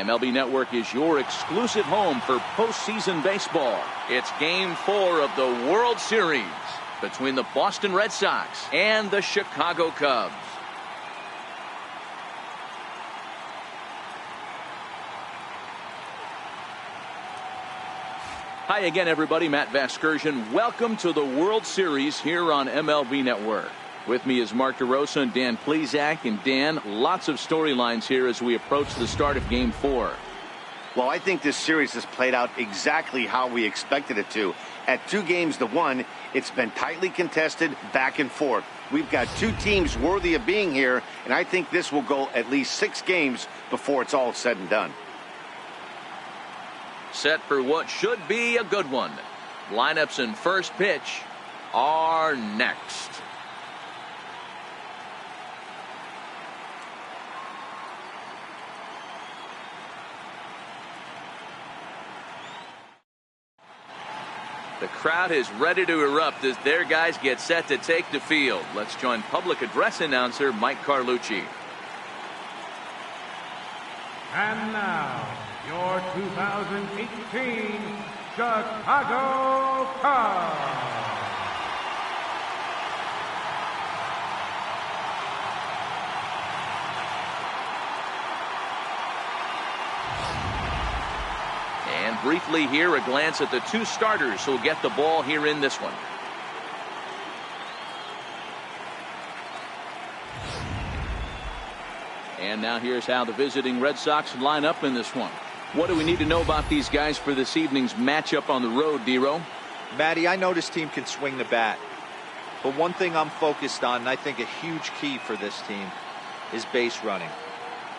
MLB Network is your exclusive home for postseason baseball. It's Game 4 of the World Series between the Boston Red Sox and the Chicago Cubs. Hi again, everybody. Matt Vasgersian. Welcome to the World Series here on MLB Network. With me is Mark DeRosa and Dan Plesac. And Dan, lots of storylines here as we approach the start of Game 4. Well, I think this series has played out exactly how we expected it to. At 2-1, it's been tightly contested, back and forth. We've got two teams worthy of being here, and I think this will go at least 6 games before it's all said and done. Set for what should be a good one. Lineups and first pitch are next. The crowd is ready to erupt as their guys get set to take the field. Let's join public address announcer Mike Carlucci. And now, your 2018 Chicago Cubs. And briefly here, a glance at the two starters who'll get the ball here in this one. And now here's how the visiting Red Sox line up in this one. What do we need to know about these guys for this evening's matchup on the road, Dero? Matty, I know this team can swing the bat. But one thing I'm focused on, and I think a huge key for this team, is base running.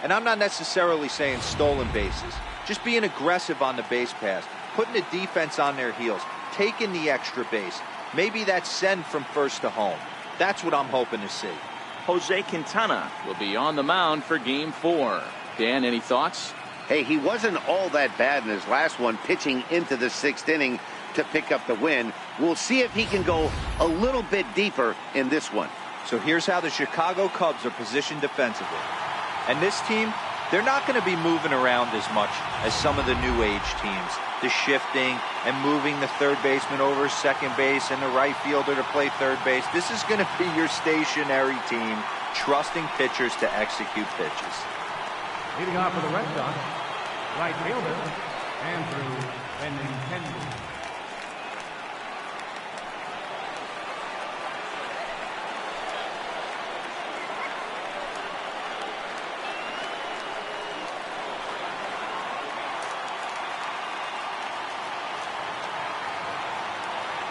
And I'm not necessarily saying stolen bases. Just being aggressive on the base pass, putting the defense on their heels, taking the extra base. Maybe that send from first to home. That's what I'm hoping to see. Jose Quintana will be on the mound for Game 4. Dan, any thoughts? Hey, he wasn't all that bad in his last one, pitching into the 6th inning to pick up the win. We'll see if he can go a little bit deeper in this one. So here's how the Chicago Cubs are positioned defensively. And this team, they're not going to be moving around as much as some of the new age teams. The shifting and moving the third baseman over second base and the right fielder to play third base. This is going to be your stationary team, trusting pitchers to execute pitches. Leading off for the Red Sox, right fielder, Andrew Benintendi.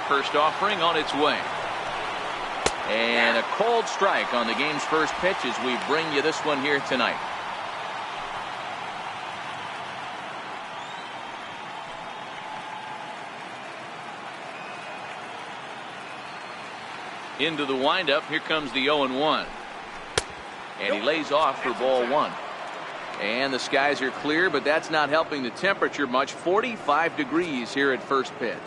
First offering on its way. And a cold strike on the game's first pitch as we bring you this one here tonight. Into the windup. Here comes the 0-1. And he lays off for ball 1. And the skies are clear, but that's not helping the temperature much. 45 degrees here at first pitch.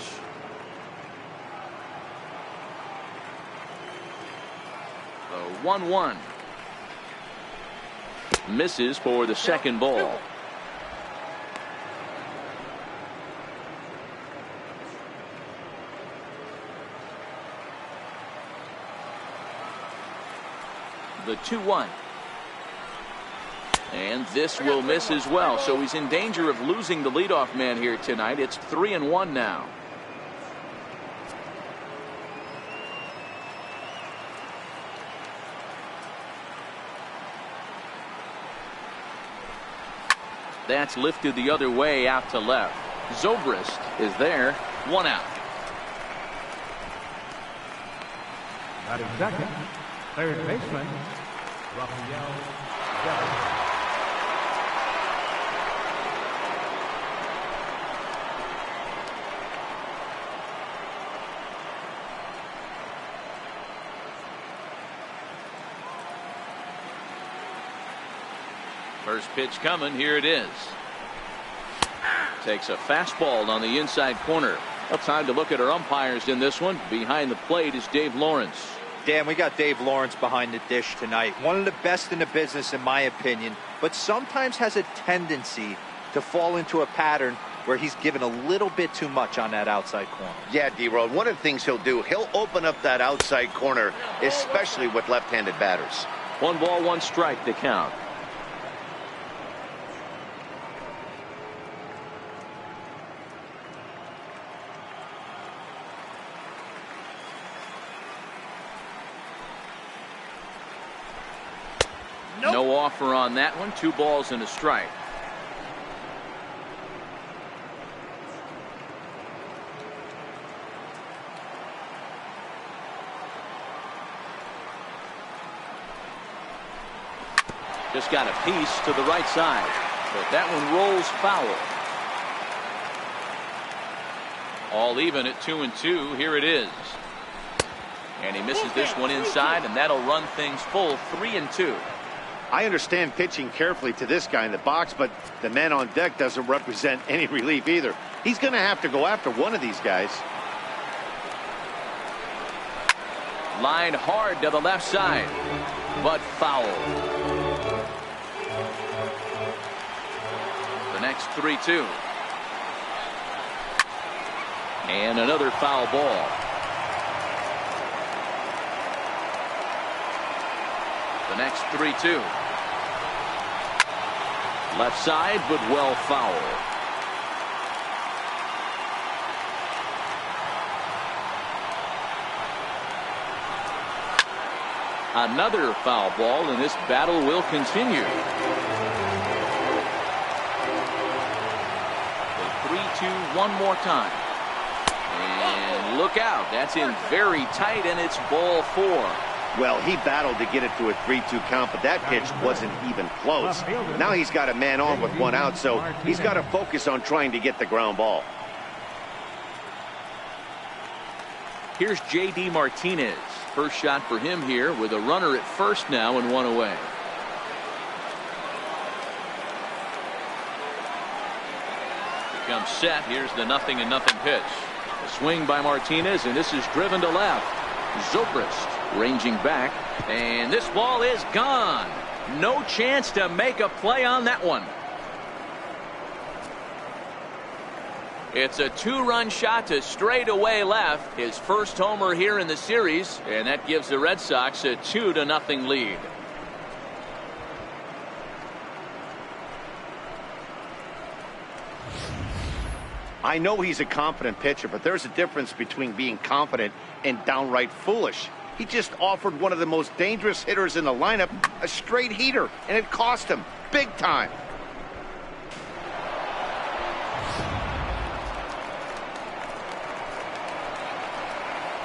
1-1. Misses for the second ball. The 2-1. And this will miss as well. So he's in danger of losing the leadoff man here tonight. It's 3-1 now. That's lifted the other way out to left. Zobrist is there. 1 out. Batting second, third baseman, Rafael Devers. First pitch coming. Here it is. Takes a fastball on the inside corner. Well, time to look at our umpires in this one. Behind the plate is Dave Lawrence. Dan, we got Dave Lawrence behind the dish tonight. One of the best in the business, in my opinion, but sometimes has a tendency to fall into a pattern where he's given a little bit too much on that outside corner. Yeah, D-Road, one of the things he'll do, he'll open up that outside corner, especially with left-handed batters. 1 ball, 1 strike to count. No offer on that one. 2 balls and a strike. Just got a piece to the right side, but that one rolls foul. All even at 2-2. Here it is. And he misses this one inside, and that'll run things full 3-2. I understand pitching carefully to this guy in the box, but the man on deck doesn't represent any relief either. He's going to have to go after one of these guys. Line hard to the left side, but foul. The next 3-2. And another foul ball. The next 3-2. Left side, but well foul. Another foul ball, and this battle will continue. The 3-2 one more time. And look out. That's in very tight, and it's ball 4. Well, he battled to get it to a 3-2 count, but that pitch wasn't even close. Now he's got a man on with 1 out, so he's got to focus on trying to get the ground ball. Here's J.D. Martinez. First shot for him here with a runner at first now and 1 away. He comes set. Here's the 0-0 pitch. A swing by Martinez, and this is driven to left. Zobrist ranging back, and this ball is gone. No chance to make a play on that one. It's a 2-run shot to straightaway left. His first homer here in the series, and that gives the Red Sox a 2-0 lead. I know he's a confident pitcher, but there's a difference between being confident and downright foolish. He just offered one of the most dangerous hitters in the lineup a straight heater, and it cost him big time.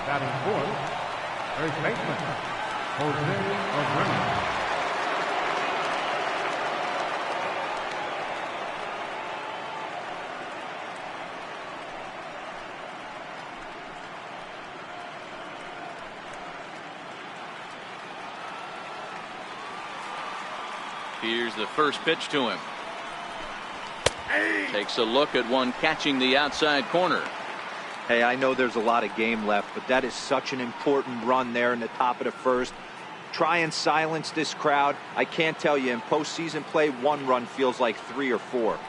Batting fourth, first baseman, Jose Abreu. Here's the first pitch to him. Takes a look at one catching the outside corner. Hey, I know there's a lot of game left, but that is such an important run there in the top of the first. Try and silence this crowd. I can't tell you, in postseason play, 1 run feels like 3 or 4.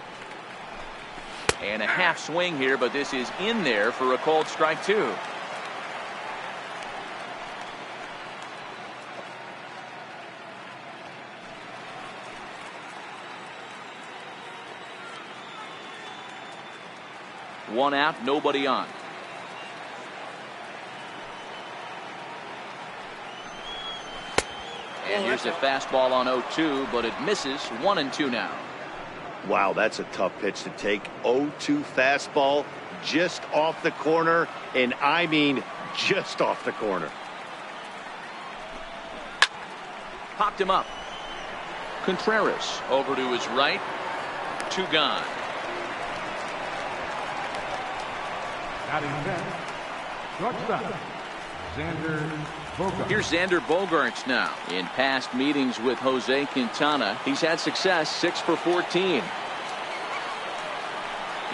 And a half swing here, but this is in there for a called strike 2. One out, nobody on. And here's a fastball on 0-2, but it misses. 1-2 now. Wow, that's a tough pitch to take. 0-2 fastball just off the corner, and I mean just off the corner. Popped him up. Contreras over to his right. 2 gone. Batting tenth, shortstop, Xander Bogaerts. Here's Xander Bogaerts now. In past meetings with Jose Quintana, he's had success, 6 for 14.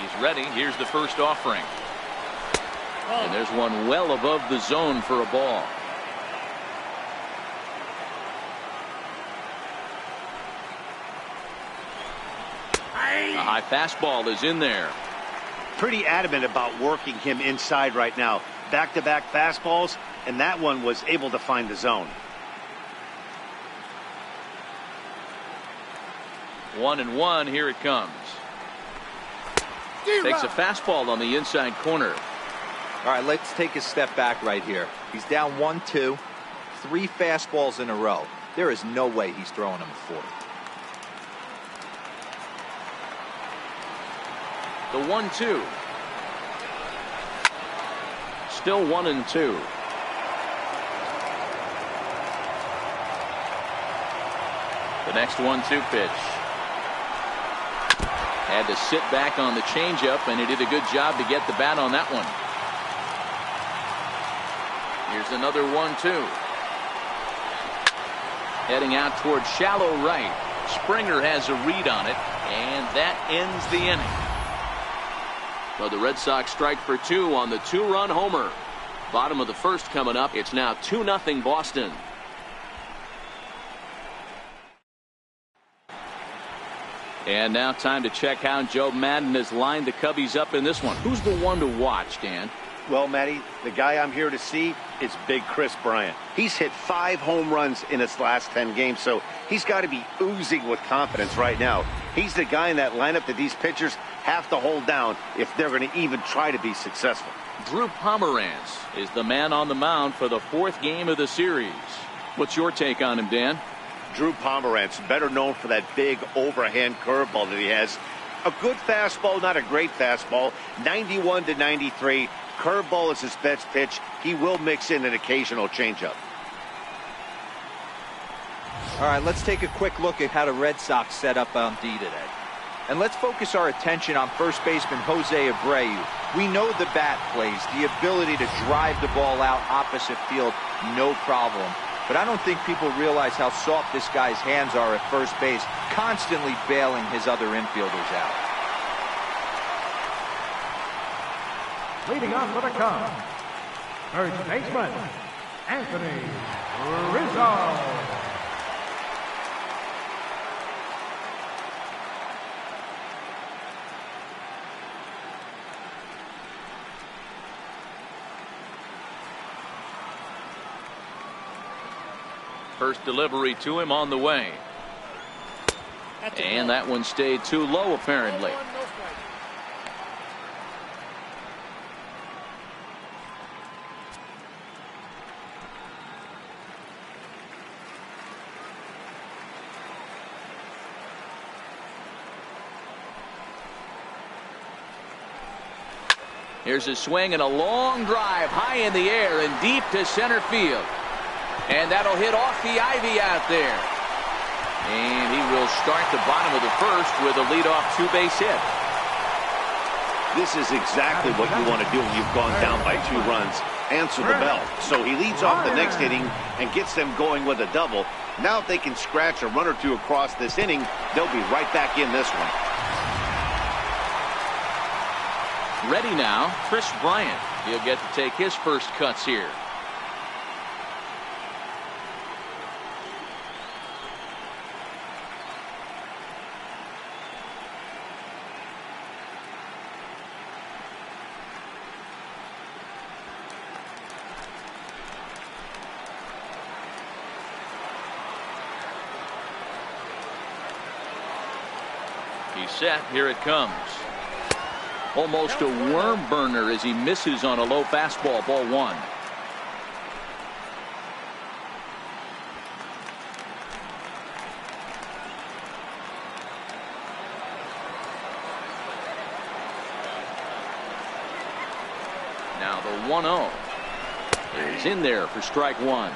He's ready. Here's the first offering. And there's one well above the zone for a ball. A high High fastball is in there. Pretty adamant about working him inside right now. Back-to-back fastballs, and that one was able to find the zone. 1-1, here it comes. Takes a fastball on the inside corner. All right, let's take a step back right here. He's down 1-2, 3 fastballs in a row. There is no way he's throwing him a 40. The 1-2. Still 1-2. The next 1-2 pitch. Had to sit back on the changeup, and he did a good job to get the bat on that one. Here's another 1-2. Heading out towards shallow right. Springer has a read on it, and that ends the inning. Well, the Red Sox strike for 2 on the 2-run homer. Bottom of the first coming up. It's now 2-0 Boston. And now time to check how Joe Madden has lined the Cubbies up in this one. Who's the one to watch, Dan? Well, Matty, the guy I'm here to see is Big Chris Bryant. He's hit 5 home runs in his last 10 games, so he's got to be oozing with confidence right now. He's the guy in that lineup that these pitchers have to hold down if they're going to even try to be successful. Drew Pomeranz is the man on the mound for the 4th game of the series. What's your take on him, Dan? Drew Pomeranz, better known for that big overhand curveball that he has. A good fastball, not a great fastball. 91 to 93. Curveball is his best pitch. He will mix in an occasional changeup. All right, let's take a quick look at how the Red Sox set up on D today. And let's focus our attention on first baseman Jose Abreu. We know the bat plays, the ability to drive the ball out opposite field, no problem. But I don't think people realize how soft this guy's hands are at first base, constantly bailing his other infielders out. Leading off for the Cubs, first baseman, Anthony Rizzo. First delivery to him on the way. And that one stayed too low, apparently. Here's a swing and a long drive high in the air and deep to center field. And that'll hit off the ivy out there. And he will start the bottom of the first with a leadoff 2-base hit. This is exactly what you want to do when you've gone down by 2 runs. Answer the bell. So he leads off the next inning and gets them going with a double. Now if they can scratch a run or 2 across this inning, they'll be right back in this one. Ready now, Chris Bryant. He'll get to take his first cuts here. He's set. Here it comes. Almost a worm burner as he misses on a low fastball. Ball 1. Now the 1-0. He's in there for strike 1.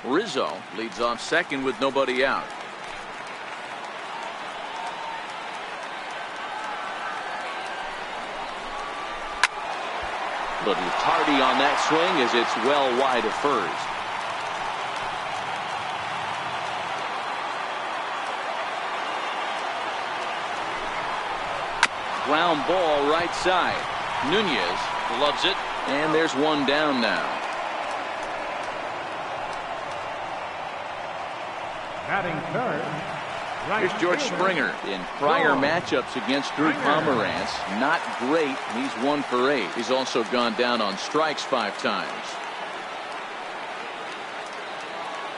Rizzo leads off second with nobody out. Little tardy on that swing as it's well wide of first. Ground ball right side. Nunez loves it, and there's one down now. Batting third. Right Here's George fielder, Springer. In prior George matchups against Drew Springer. Pomerantz, not great. He's 1 for 8. He's also gone down on strikes 5 times.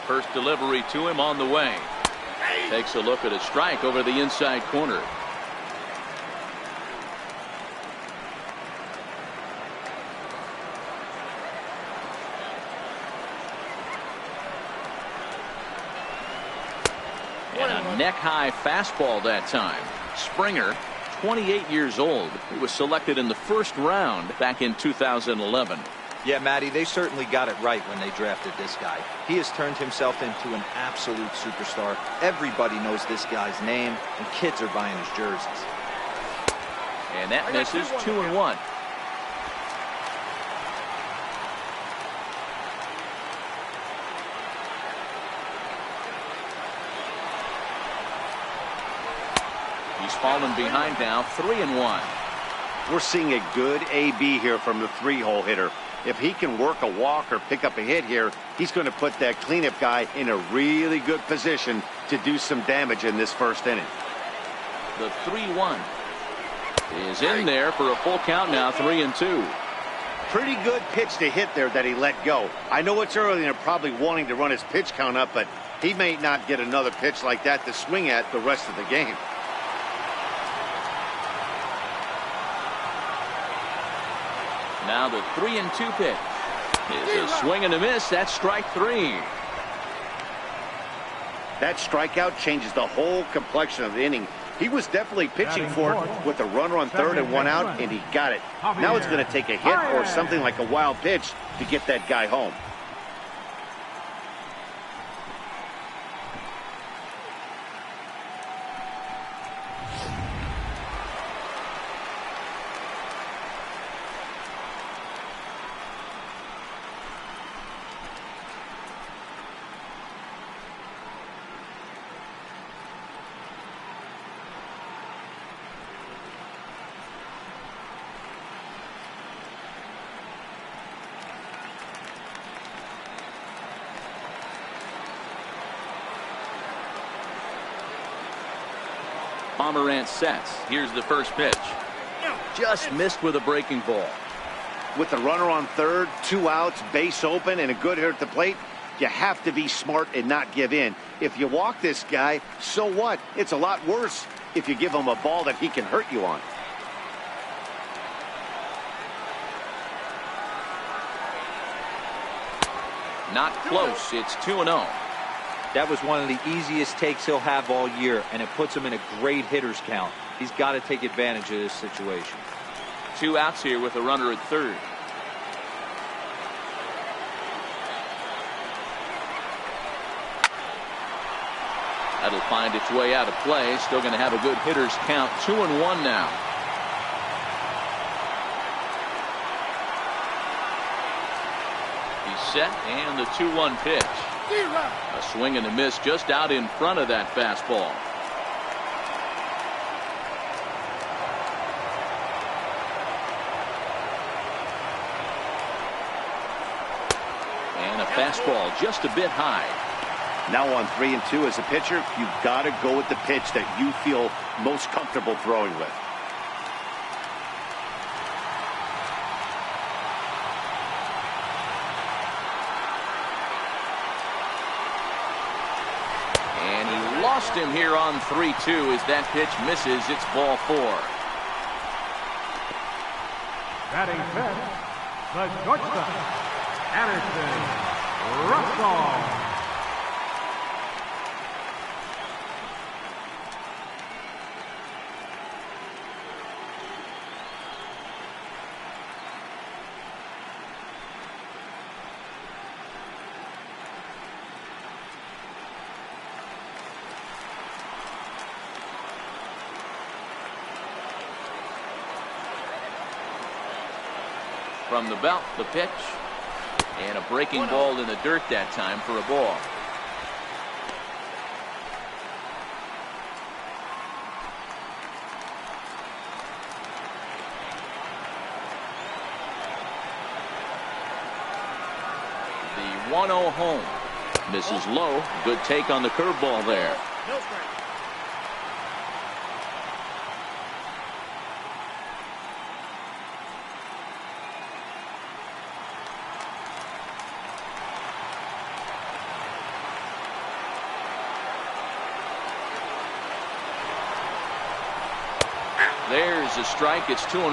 First delivery to him on the way. Takes a look at a strike over the inside corner. And a neck-high fastball that time. Springer, 28 years old. He was selected in the first round back in 2011. Yeah, Matty, they certainly got it right when they drafted this guy. He has turned himself into an absolute superstar. Everybody knows this guy's name, and kids are buying his jerseys. And that misses 2-1. He's fallen behind now, 3-1. We're seeing a good AB here from the 3-hole hitter. If he can work a walk or pick up a hit here, he's going to put that cleanup guy in a really good position to do some damage in this first inning. The 3-1 is in there for a full count now, 3-2. Pretty good pitch to hit there that he let go. I know it's early and they're probably wanting to run his pitch count up, but he may not get another pitch like that to swing at the rest of the game. Now the 3-2 pitch is a swing and a miss. That's strike 3. That strikeout changes the whole complexion of the inning. He was definitely pitching for it with a runner on third and 1 out, and he got it. Now it's going to take a hit or something like a wild pitch to get that guy home. Pomerantz sets. Here's the first pitch. Just missed with a breaking ball. With the runner on third, 2 outs, base open, and a good hitter at the plate, you have to be smart and not give in. If you walk this guy, so what? It's a lot worse if you give him a ball that he can hurt you on. Not close. It's 2-0. That was one of the easiest takes he'll have all year, and it puts him in a great hitter's count. He's got to take advantage of this situation. 2 outs here with a runner at third. That'll find its way out of play. Still going to have a good hitter's count. 2-1 now. He's set, and the 2-1 pitch. A swing and a miss just out in front of that fastball. And a fastball just a bit high. Now on 3-2 as a pitcher, you've got to go with the pitch that you feel most comfortable throwing with. And he lost him here on 3-2 as that pitch misses. It's ball 4. Batting fifth, the shortstop, Anderson Russell. From the belt, the pitch, and a breaking ball in the dirt that time for a ball. 1-0 home. Misses low. Good take on the curveball there. No strike. There's a strike. It's 2-1.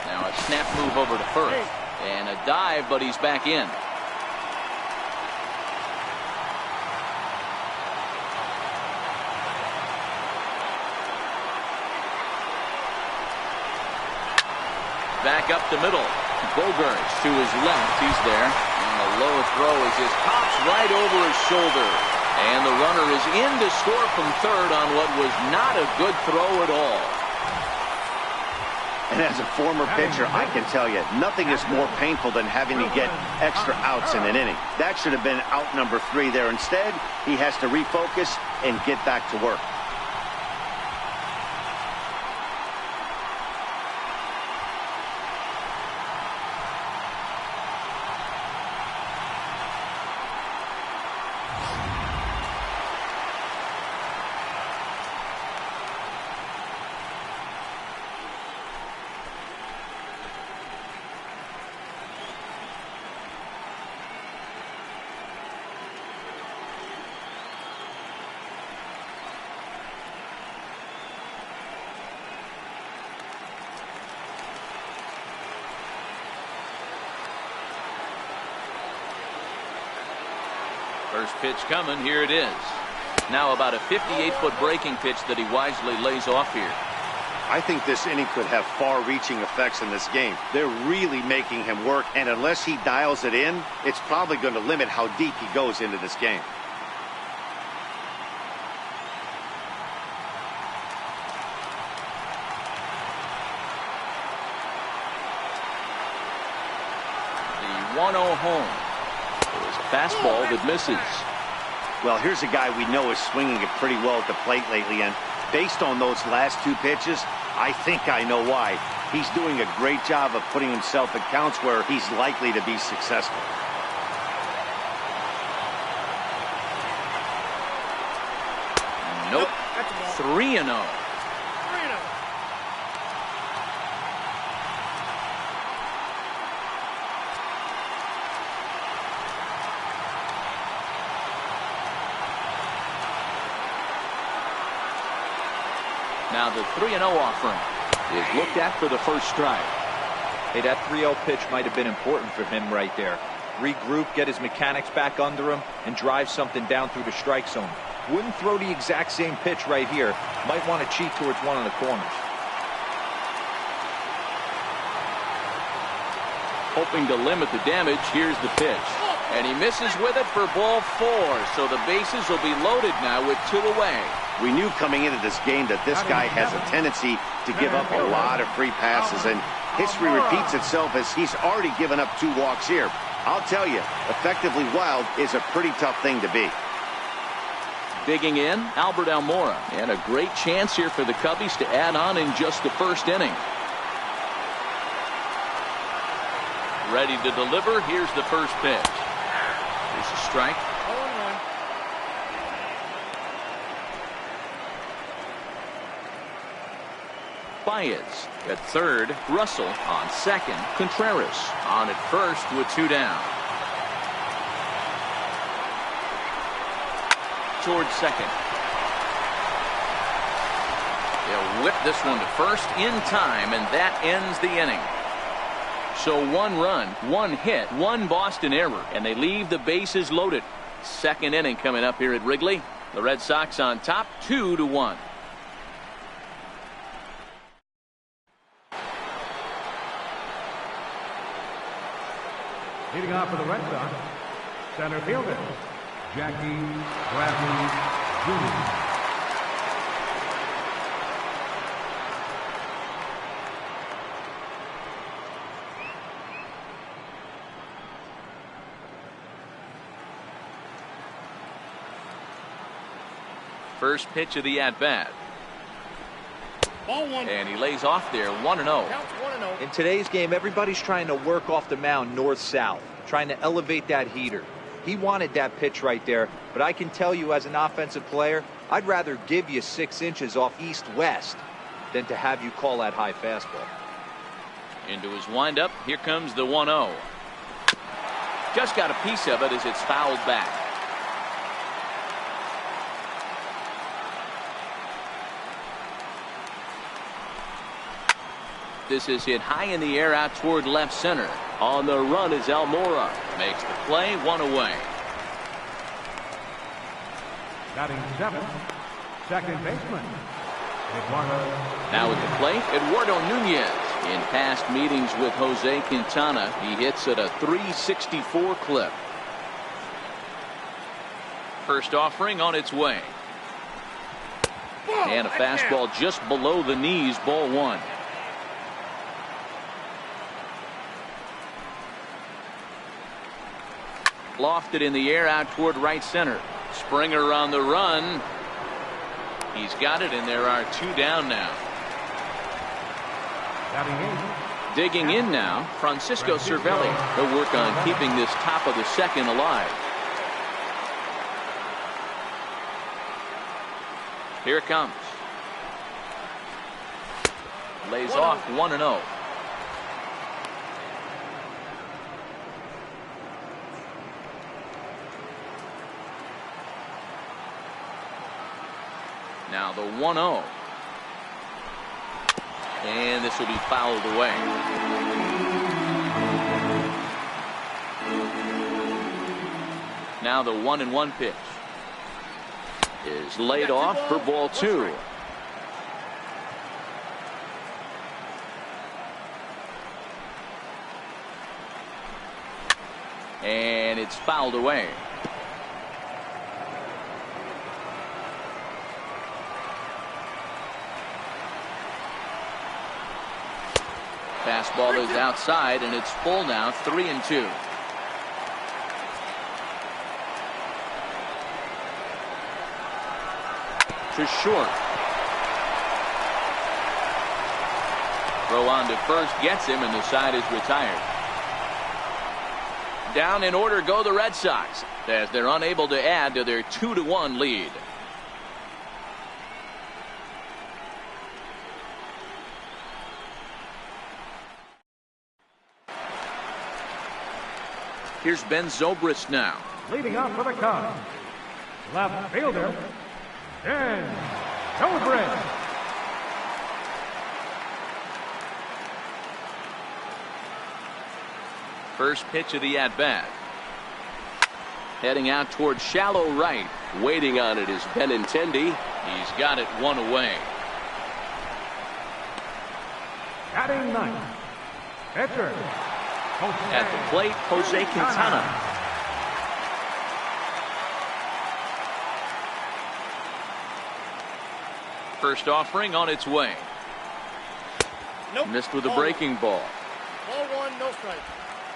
Now a snap move over to first. And a dive, but he's back in. Back up the middle. Bogarts to his left. He's there. A low throw as this pops right over his shoulder. And the runner is in to score from third on what was not a good throw at all. And as a former pitcher, I can tell you, nothing is more painful than having to get extra outs in an inning. That should have been out number 3 there. Instead, he has to refocus and get back to work. First pitch coming. Here it is. Now about a 58-foot breaking pitch that he wisely lays off here. I think this inning could have far-reaching effects in this game. They're really making him work, and unless he dials it in, it's probably going to limit how deep he goes into this game. The 1-0 home. It was a fastball that misses. Well, here's a guy we know is swinging it pretty well at the plate lately, and based on those last 2 pitches, I think I know why. He's doing a great job of putting himself at counts where he's likely to be successful. Nope. 3-0. Now the 3-0 offering is looked at for the first strike. Hey, that 3-0 pitch might have been important for him right there. Regroup, get his mechanics back under him, and drive something down through the strike zone. Wouldn't throw the exact same pitch right here. Might want to cheat towards one of the corners. Hoping to limit the damage, here's the pitch. And he misses with it for ball 4. So the bases will be loaded now with 2 away. We knew coming into this game that this guy has a tendency to give up a lot of free passes, and history repeats itself as he's already given up 2 walks here. I'll tell you, effectively wild is a pretty tough thing to be. Digging in, Albert Almora. And a great chance here for the Cubbies to add on in just the first inning. Ready to deliver. Here's the first pitch. Here's a strike. Baez at third. Russell on second. Contreras on at first with 2 down. Towards second. They'll whip this one to first in time, and that ends the inning. So 1 run, 1 hit, 1 Boston error, and they leave the bases loaded. Second inning coming up here at Wrigley. The Red Sox on top 2-1. Leading off for the Red Sox, center fielder, Jackie Bradley Jr. First pitch of the at-bat. And he lays off there, 1-0. In today's game, everybody's trying to work off the mound north-south, trying to elevate that heater. He wanted that pitch right there, but I can tell you as an offensive player, I'd rather give you 6 inches off east-west than to have you call that high fastball. Into his windup, here comes the 1-0. Just got a piece of it as it's fouled back. This is hit high in the air out toward left center. On the run is Almora. Makes the play, 1 away. Batting 7th, second baseman, Eduardo. Now at the plate, Eduardo Nunez. In past meetings with Jose Quintana, he hits at a 364 clip. First offering on its way. And a fastball just below the knees, ball 1. Lofted in the air out toward right center. Springer on the run. He's got it, and there are 2 down now. Digging in now, Francisco Cervelli. He'll work on keeping this top of the second alive. Here it comes. Lays off 1-0. Now the 1-0. And this will be fouled away. Now the 1-1 pitch is laid off for ball 2. And it's fouled away. Fastball is outside, and it's full now, 3-2. To short. Throw on to first, gets him, and the side is retired. Down in order go the Red Sox as they're unable to add to their 2-1 lead. Here's Ben Zobrist now. Leading off for the Cubs, left fielder, Ben Zobrist. First pitch of the at-bat. Heading out toward shallow right. Waiting on it is Benintendi. He's got it 1 away. Batting 9th, pitcher. At the plate, Jose Quintana. First offering on its way. Nope. Missed with a breaking ball. Ball 1, no strike.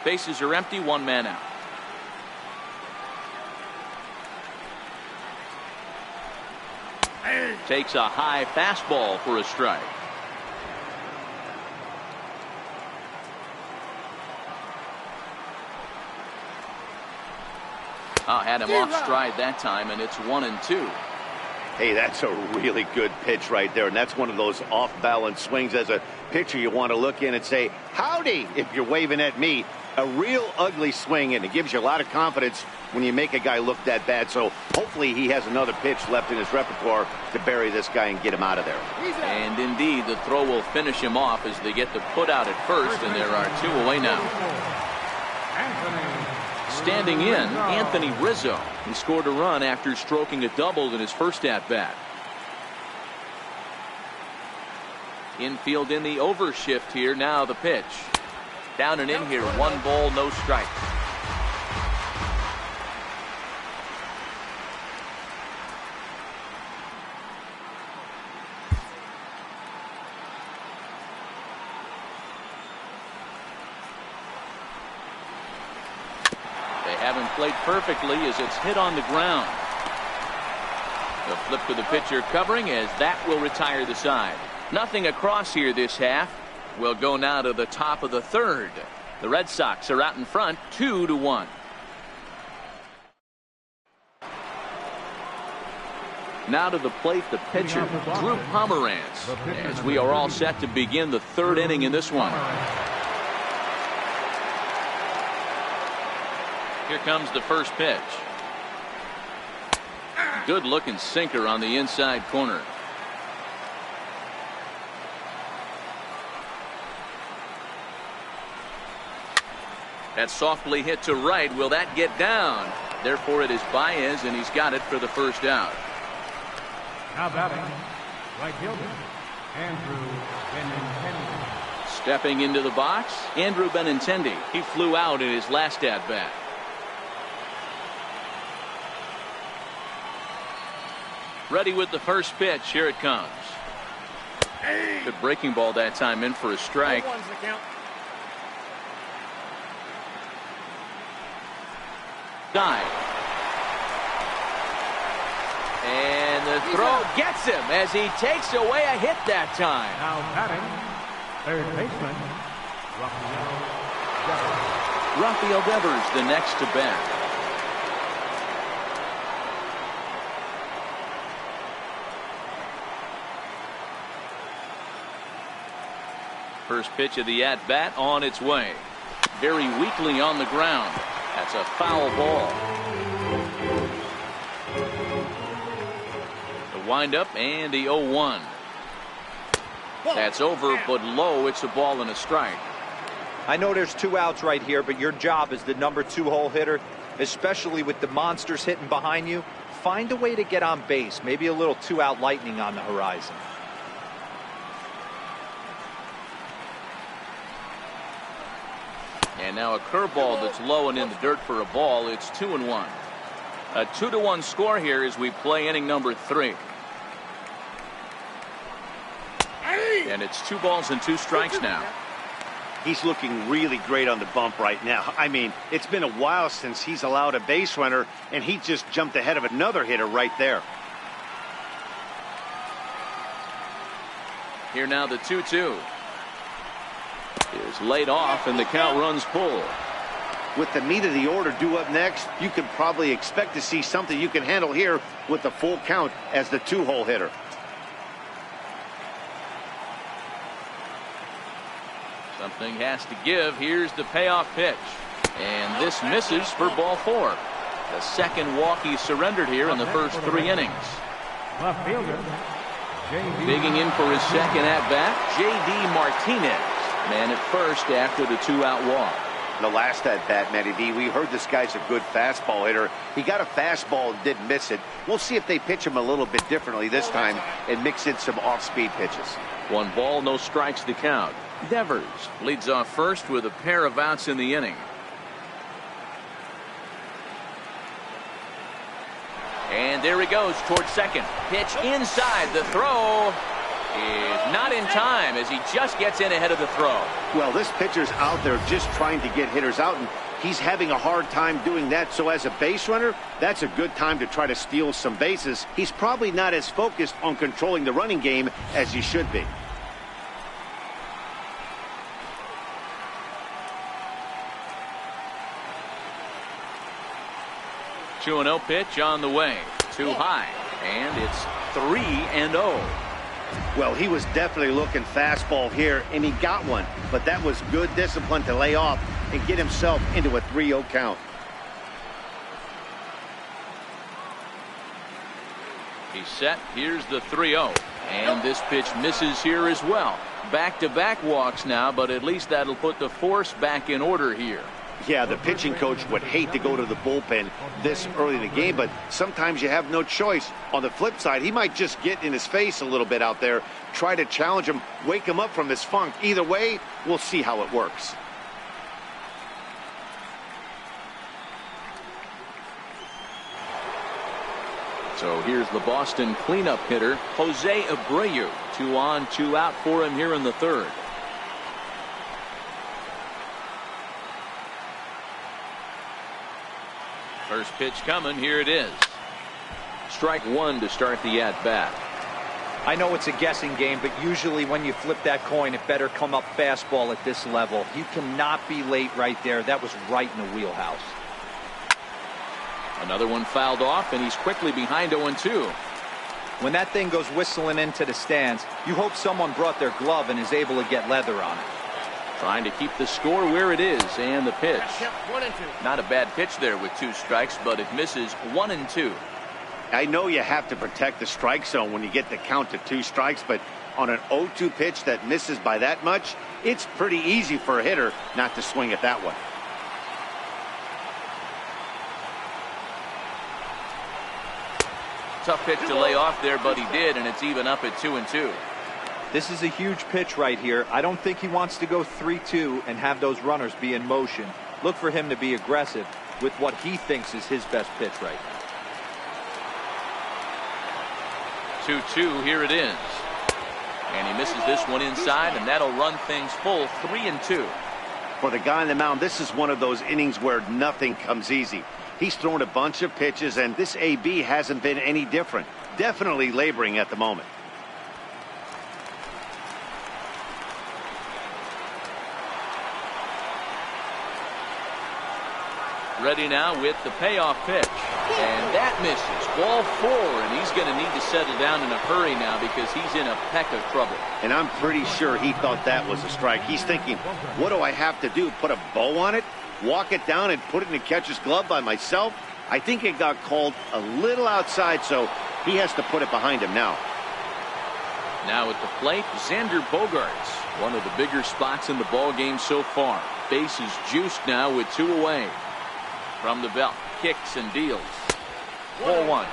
Bases are empty, 1 man out. Takes a high fastball for a strike. Had him off stride that time, and it's 1-2. Hey, that's a really good pitch right there, and that's one of those off-balance swings. As a pitcher, you want to look in and say, howdy, if you're waving at me. A real ugly swing, and it gives you a lot of confidence when you make a guy look that bad. So hopefully he has another pitch left in his repertoire to bury this guy and get him out of there. And indeed, the throw will finish him off as they get the put out at first, and there are 2 away now. Standing in, Anthony Rizzo. He scored a run after stroking a double in his first at-bat. Infield in the overshift here. Now the pitch. Down and in here. 1 ball, no strike. Haven't played perfectly as it's hit on the ground. The flip to the pitcher covering as that will retire the side. Nothing across here this half. We'll go now to the top of the third. The Red Sox are out in front 2-1. Now to the plate, the pitcher, Drew Pomeranz, as we are all set to begin the third inning in this one. Here comes the first pitch. Good looking sinker on the inside corner. That's softly hit to right. Will that get down? Therefore, it is Baez, and he's got it for the first out. Now batting, right fielder, Andrew Benintendi. Stepping into the box, Andrew Benintendi. He flew out in his last at-bat. Ready with the first pitch. Here it comes. Good breaking ball that time, in for a strike. Dive. And the throw gets him as he takes away a hit that time. Now batting, third baseman, Rafael Devers, the next to bat. First pitch of the at-bat on its way. Very weakly on the ground. That's a foul ball. The windup and the 0-1. That's over, but low. It's a ball and a strike. I know there's 2 outs right here, but your job as the number 2 hole hitter, especially with the monsters hitting behind you, find a way to get on base. Maybe a little 2-out lightning on the horizon. And now a curveball that's low and in the dirt for a ball. It's 2-1. A 2-1 score here as we play inning number 3. And it's 2 balls and 2 strikes now. He's looking really great on the bump right now. I mean, it's been a while since he's allowed a base runner, and he just jumped ahead of another hitter right there. Here now the 2-2. Is laid off, and the count runs full. With the meat of the order due up next, you can probably expect to see something you can handle here with the full count as the 2-hole hitter. Something has to give. Here's the payoff pitch. And this misses for ball 4. The second walk he surrendered here in the first 3 innings. left fielder, Digging in for his second at-bat, J.D. Martinez. Man at first after the 2-out walk. The last at-bat, Matty D, we heard this guy's a good fastball hitter. He got a fastball and didn't miss it. We'll see if they pitch him a little bit differently this time and mix in some off-speed pitches. 1 ball, no strikes to count. Devers leads off first with a pair of outs in the inning. And there he goes towards second. Pitch inside. The throw is not in time as he just gets in ahead of the throw. Well, this pitcher's out there just trying to get hitters out, and he's having a hard time doing that. So as a base runner, that's a good time to try to steal some bases. He's probably not as focused on controlling the running game as he should be. Two 2-0 pitch on the way. Too high. And it's 3-0. Well, he was definitely looking fastball here, and he got one. But that was good discipline to lay off and get himself into a 3-0 count. He's set. Here's the 3-0. And this pitch misses here as well. Back-to-back walks now, but at least that'll put the force back in order here. Yeah, the pitching coach would hate to go to the bullpen this early in the game, but sometimes you have no choice. On the flip side, he might just get in his face a little bit out there, try to challenge him, wake him up from his funk. Either way, we'll see how it works. So here's the Boston cleanup hitter, Jose Abreu. 2 on, 2 out for him here in the third. First pitch coming. Here it is. Strike 1 to start the at-bat. I know it's a guessing game, but usually when you flip that coin, it better come up fastball at this level. He cannot be late right there. That was right in the wheelhouse. Another one fouled off, and he's quickly behind 0-2. When that thing goes whistling into the stands, you hope someone brought their glove and is able to get leather on it. Trying to keep the score where it is, and the pitch. 1-2. Not a bad pitch there with 2 strikes, but it misses 1-2. I know you have to protect the strike zone when you get the count to 2 strikes, but on an 0-2 pitch that misses by that much, it's pretty easy for a hitter not to swing at that one. Tough pitch to lay off there, but he did, and it's even up at 2-2. This is a huge pitch right here. I don't think he wants to go 3-2 and have those runners be in motion. Look for him to be aggressive with what he thinks is his best pitch right now. 2-2, here it is. And he misses this one inside, and that'll run things full 3-2. For the guy on the mound, this is one of those innings where nothing comes easy. He's thrown a bunch of pitches, and this AB hasn't been any different. Definitely laboring at the moment. Ready now with the payoff pitch. And that misses. Ball 4, and he's going to need to settle down in a hurry now because he's in a peck of trouble. And I'm pretty sure he thought that was a strike. He's thinking, what do I have to do? Put a bow on it? Walk it down and put it in the catcher's glove by myself? I think it got called a little outside, so he has to put it behind him now. Now at the plate, Xander Bogaerts. One of the bigger spots in the ball game so far. Base is juiced now with 2 away. From the belt, kicks and deals. Ball 1.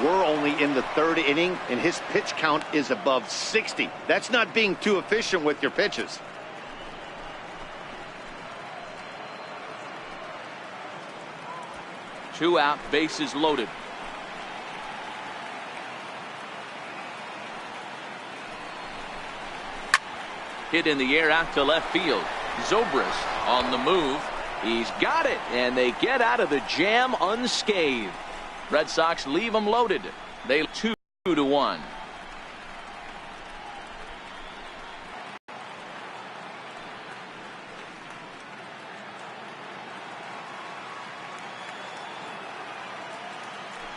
We're only in the 3rd inning, and his pitch count is above 60. That's not being too efficient with your pitches. Two out, bases loaded. Hit in the air out to left field. Zobrist on the move. He's got it, and they get out of the jam unscathed. Red Sox leave them loaded. They 2-1.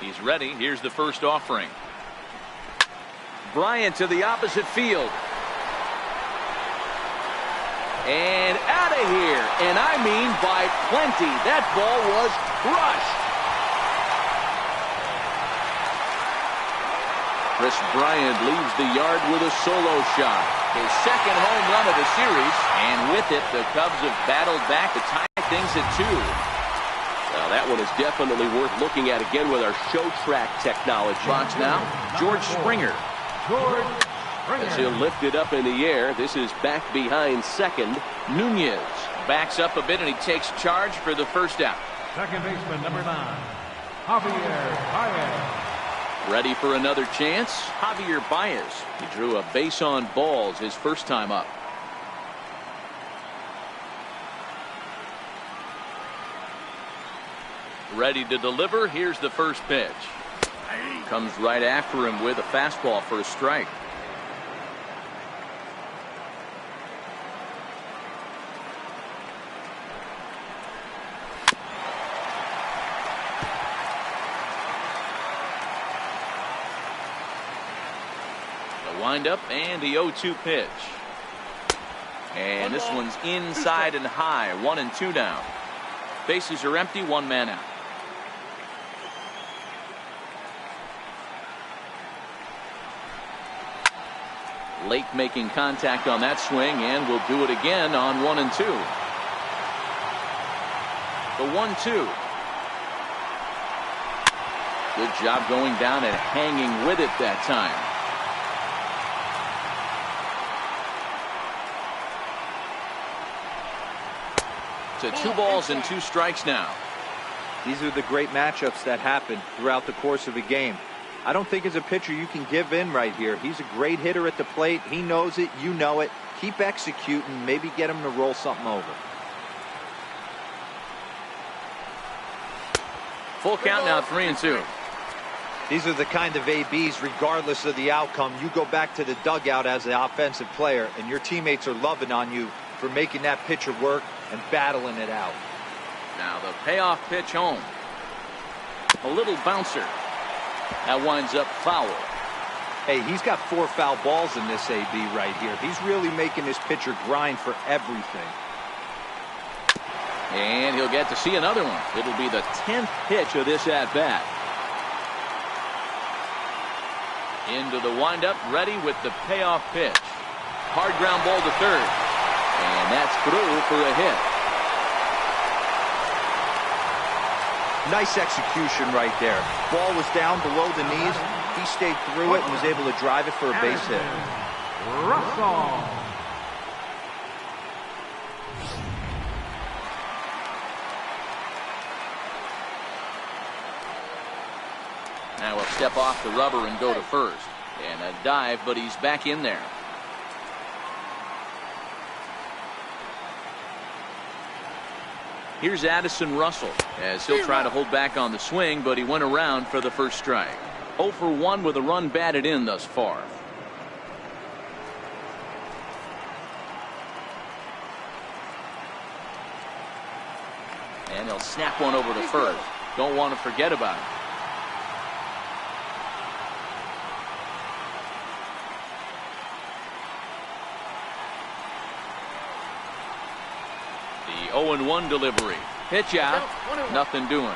He's ready. Here's the first offering. Bryant to the opposite field. And out of here. And I mean by plenty. That ball was crushed. Chris Bryant leaves the yard with a solo shot. His second home run of the series. And with it, the Cubs have battled back to tie things at 2. Now that one is definitely worth looking at again with our show track technology. Box now, George Springer. As he'll lift it up in the air, this is back behind second. Nunez backs up a bit, and he takes charge for the first out. Second baseman, number 9, Javier Baez. Ready for another chance? Javier Baez. He drew a base on balls his first time up. Ready to deliver. Here's the first pitch. Comes right after him with a fastball for a strike. The windup and the 0-2 pitch. And this one's inside and high. 1-2 down. Bases are empty. 1 man out. Late making contact on that swing, and will do it again on 1-2. The 1-2. Good job going down and hanging with it that time. To 2 balls and 2 strikes now. These are the great matchups that happen throughout the course of a game. I don't think as a pitcher you can give in right here. He's a great hitter at the plate. He knows it. You know it. Keep executing. Maybe get him to roll something over. Full count now, 3-2. These are the kind of ABs, regardless of the outcome, you go back to the dugout as the offensive player, and your teammates are loving on you for making that pitcher work and battling it out. Now the payoff pitch home. A little bouncer. That winds up foul. Hey, he's got 4 foul balls in this AB right here. He's really making this pitcher grind for everything. And he'll get to see another one. It'll be the 10th pitch of this at-bat. Into the windup, ready with the payoff pitch. Hard ground ball to third. And that's through for a hit. Nice execution right there. Ball was down below the knees. He stayed through it and was able to drive it for a base hit. Russell. Now he'll step off the rubber and go to first. And a dive, but he's back in there. Here's Addison Russell as he'll try to hold back on the swing, but he went around for the first strike. 0 for 1 with a run batted in thus far. And he'll snap one over to first. Don't want to forget about it. The 0-1 delivery. Pitch out. Nothing doing.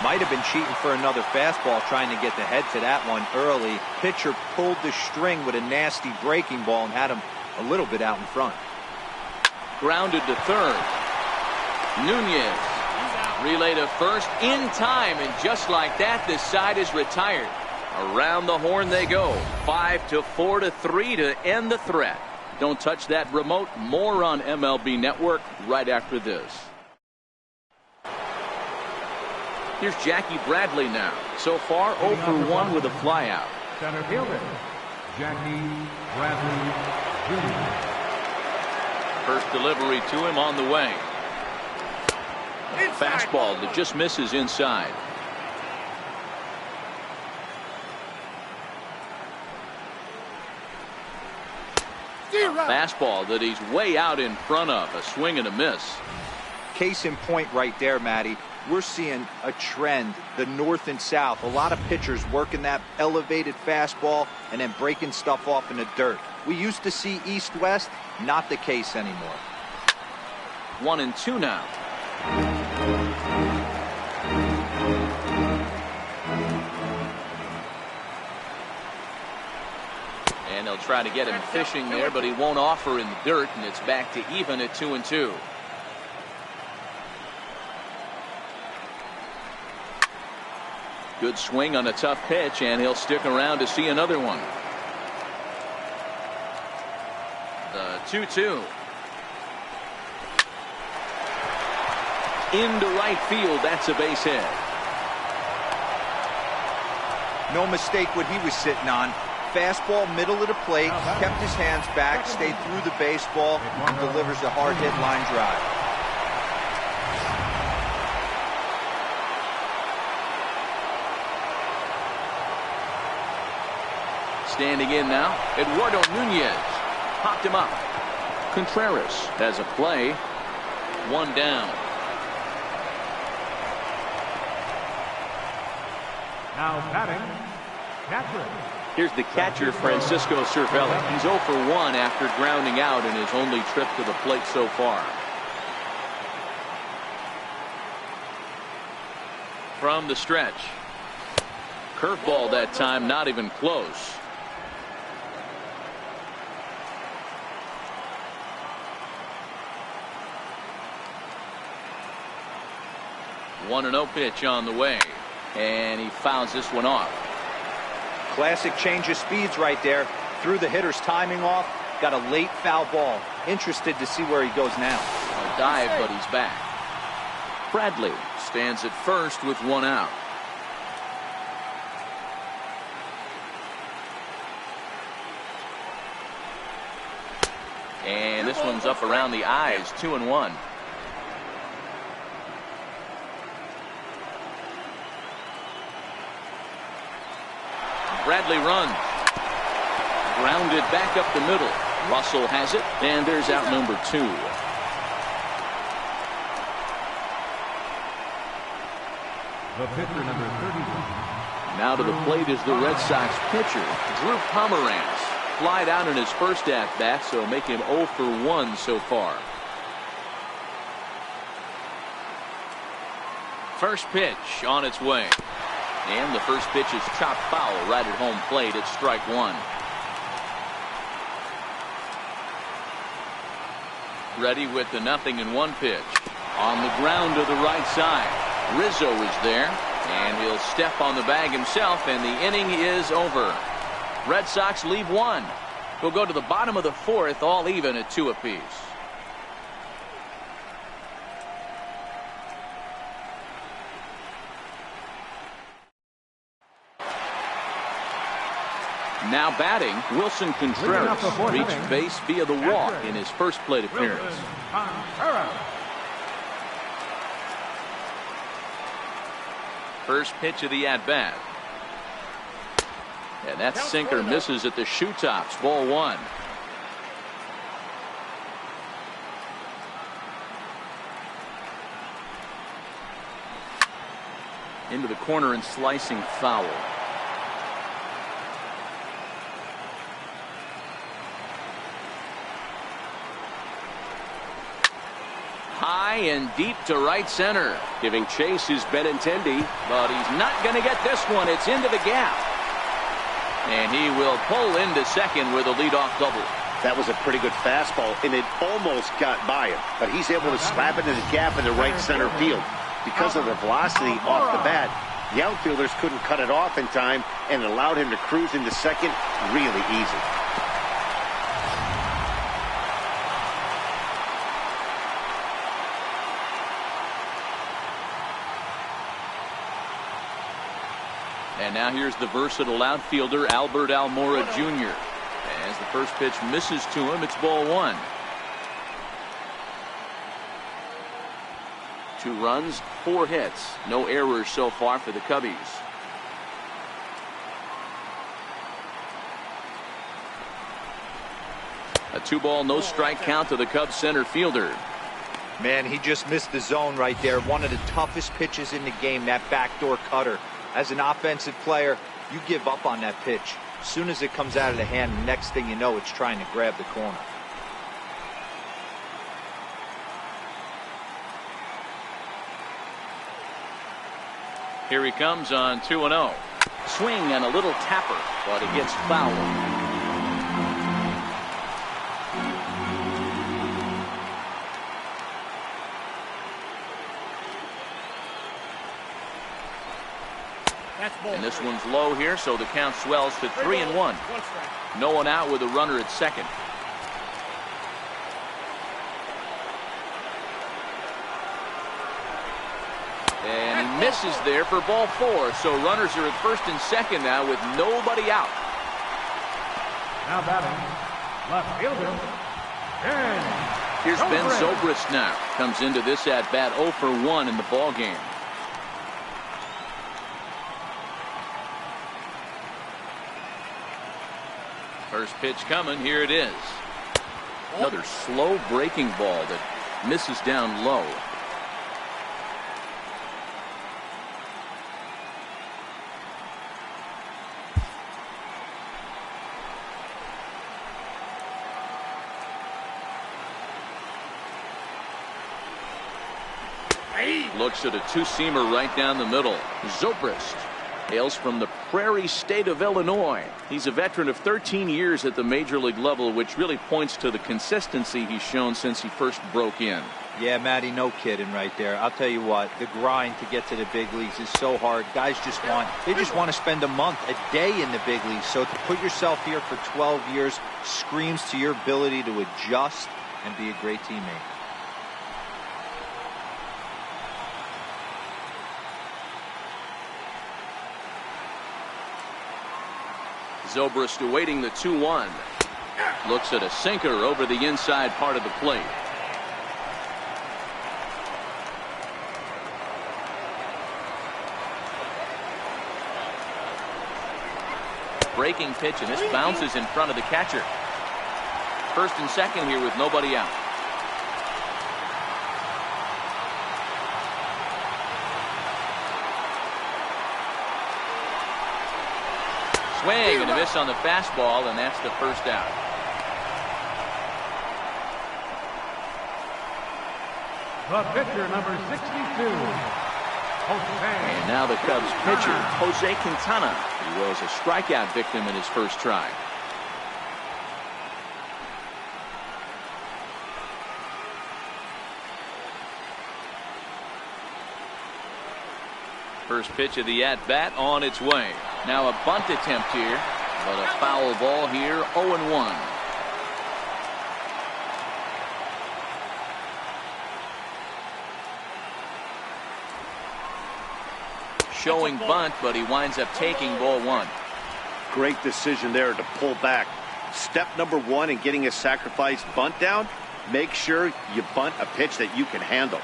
Might have been cheating for another fastball, trying to get the head to that one early. Pitcher pulled the string with a nasty breaking ball and had him a little bit out in front. Grounded to third. Nunez. Relay to first in time, and just like that, this side is retired. Around the horn they go. 5-4-3 to end the threat. Don't touch that remote. More on MLB Network right after this. Here's Jackie Bradley now. So far, 0 for 1 with a flyout. Center fielder, Jackie Bradley Jr. First delivery to him on the way. Fastball that just misses inside. Fastball that he's way out in front of. A swing and a miss. Case in point right there, Matty. We're seeing a trend, the north and south. A lot of pitchers working that elevated fastball and then breaking stuff off in the dirt. We used to see east-west, not the case anymore. 1-2 now. And they'll try to get him fishing there, but he won't offer in the dirt, and it's back to even at 2-2. Good swing on a tough pitch, and he'll stick around to see another one. The 2-2. Into right field. That's a base hit. No mistake what he was sitting on. Fastball, middle of the plate, kept his hands back, stayed through the baseball, and delivers a hard hit line drive. Standing in now, Eduardo Nunez popped him up. Contreras has a play. One down. Now batting, catcher. Here's the catcher, Francisco Cervelli. He's 0 for 1 after grounding out in his only trip to the plate so far. From the stretch. Curveball that time, not even close. 1-0 pitch on the way, and he fouls this one off. Classic change of speeds right there. Threw the hitter's timing off. Got a late foul ball. Interested to see where he goes now. A dive, but he's back. Bradley stands at first with one out. And this one's up around the eyes, 2-1. Bradley runs. Grounded back up the middle. Russell has it, and there's out number 2. The pitcher, number 31. Now to the plate is the Red Sox pitcher, Drew Pomeranz. Flied out in his first at-bat, so make him 0 for 1 so far. First pitch on its way. And the first pitch is chopped foul right at home plate. It's strike 1. Ready with the 0-1 pitch. On the ground to the right side. Rizzo is there, and he'll step on the bag himself, and the inning is over. Red Sox leave 1. We'll go to the bottom of the 4th, all even at 2 apiece. Now batting, Wilson Contreras reached base via the walk in his first plate appearance. First pitch of the at-bat. And that sinker misses at the shoe tops. Ball 1. Into the corner and slicing foul. High and deep to right center. Giving chase is Benintendi, but he's not going to get this one. It's into the gap. And he will pull into second with a leadoff double. That was a pretty good fastball, and it almost got by him. But he's able to slap it in the gap in the right center field. Because of the velocity off the bat, the outfielders couldn't cut it off in time, and it allowed him to cruise into second really easy. And now here's the versatile outfielder Albert Almora Jr. As the first pitch misses to him, it's ball 1. 2 runs, 4 hits. No errors so far for the Cubbies. A 2-ball, no strike count to the Cubs center fielder. Man, he just missed the zone right there. One of the toughest pitches in the game, that backdoor cutter. As an offensive player, you give up on that pitch. As soon as it comes out of the hand, the next thing you know, it's trying to grab the corner. Here he comes on 2-0. Swing and a little tapper, but it gets fouled. And this one's low here, so the count swells to 3-1. No one out with a runner at second. And he misses there for ball 4. So runners are at first and second now with nobody out. Now batting, left fielder. Here's Ben Zobrist now. Comes into this at bat 0 for 1 in the ball game. First pitch coming. Here it is. Another slow breaking ball that misses down low. Looks at a two-seamer right down the middle. Zobrist hails from the prairie state of Illinois. He's a veteran of 13 years at the major league level, which really points to the consistency he's shown since he first broke in. Yeah, Matty, no kidding right there. I'll tell you what, the grind to get to the big leagues is so hard. Guys just want to spend a month, a day in the big leagues. So to put yourself here for 12 years screams to your ability to adjust and be a great teammate. Zobrist awaiting the 2-1. Looks at a sinker over the inside part of the plate. Breaking pitch, and this bounces in front of the catcher. First and second here with nobody out. Swing and a miss on the fastball, and that's the first out. The pitcher, number 62, Jose. And now the Cubs pitcher, Jose Quintana. He was a strikeout victim in his first try. First pitch of the at-bat on its way. Now a bunt attempt here, but a foul ball here, 0-1. Showing bunt, but he winds up taking ball one. Great decision there to pull back. Step number one in getting a sacrifice bunt down, make sure you bunt a pitch that you can handle.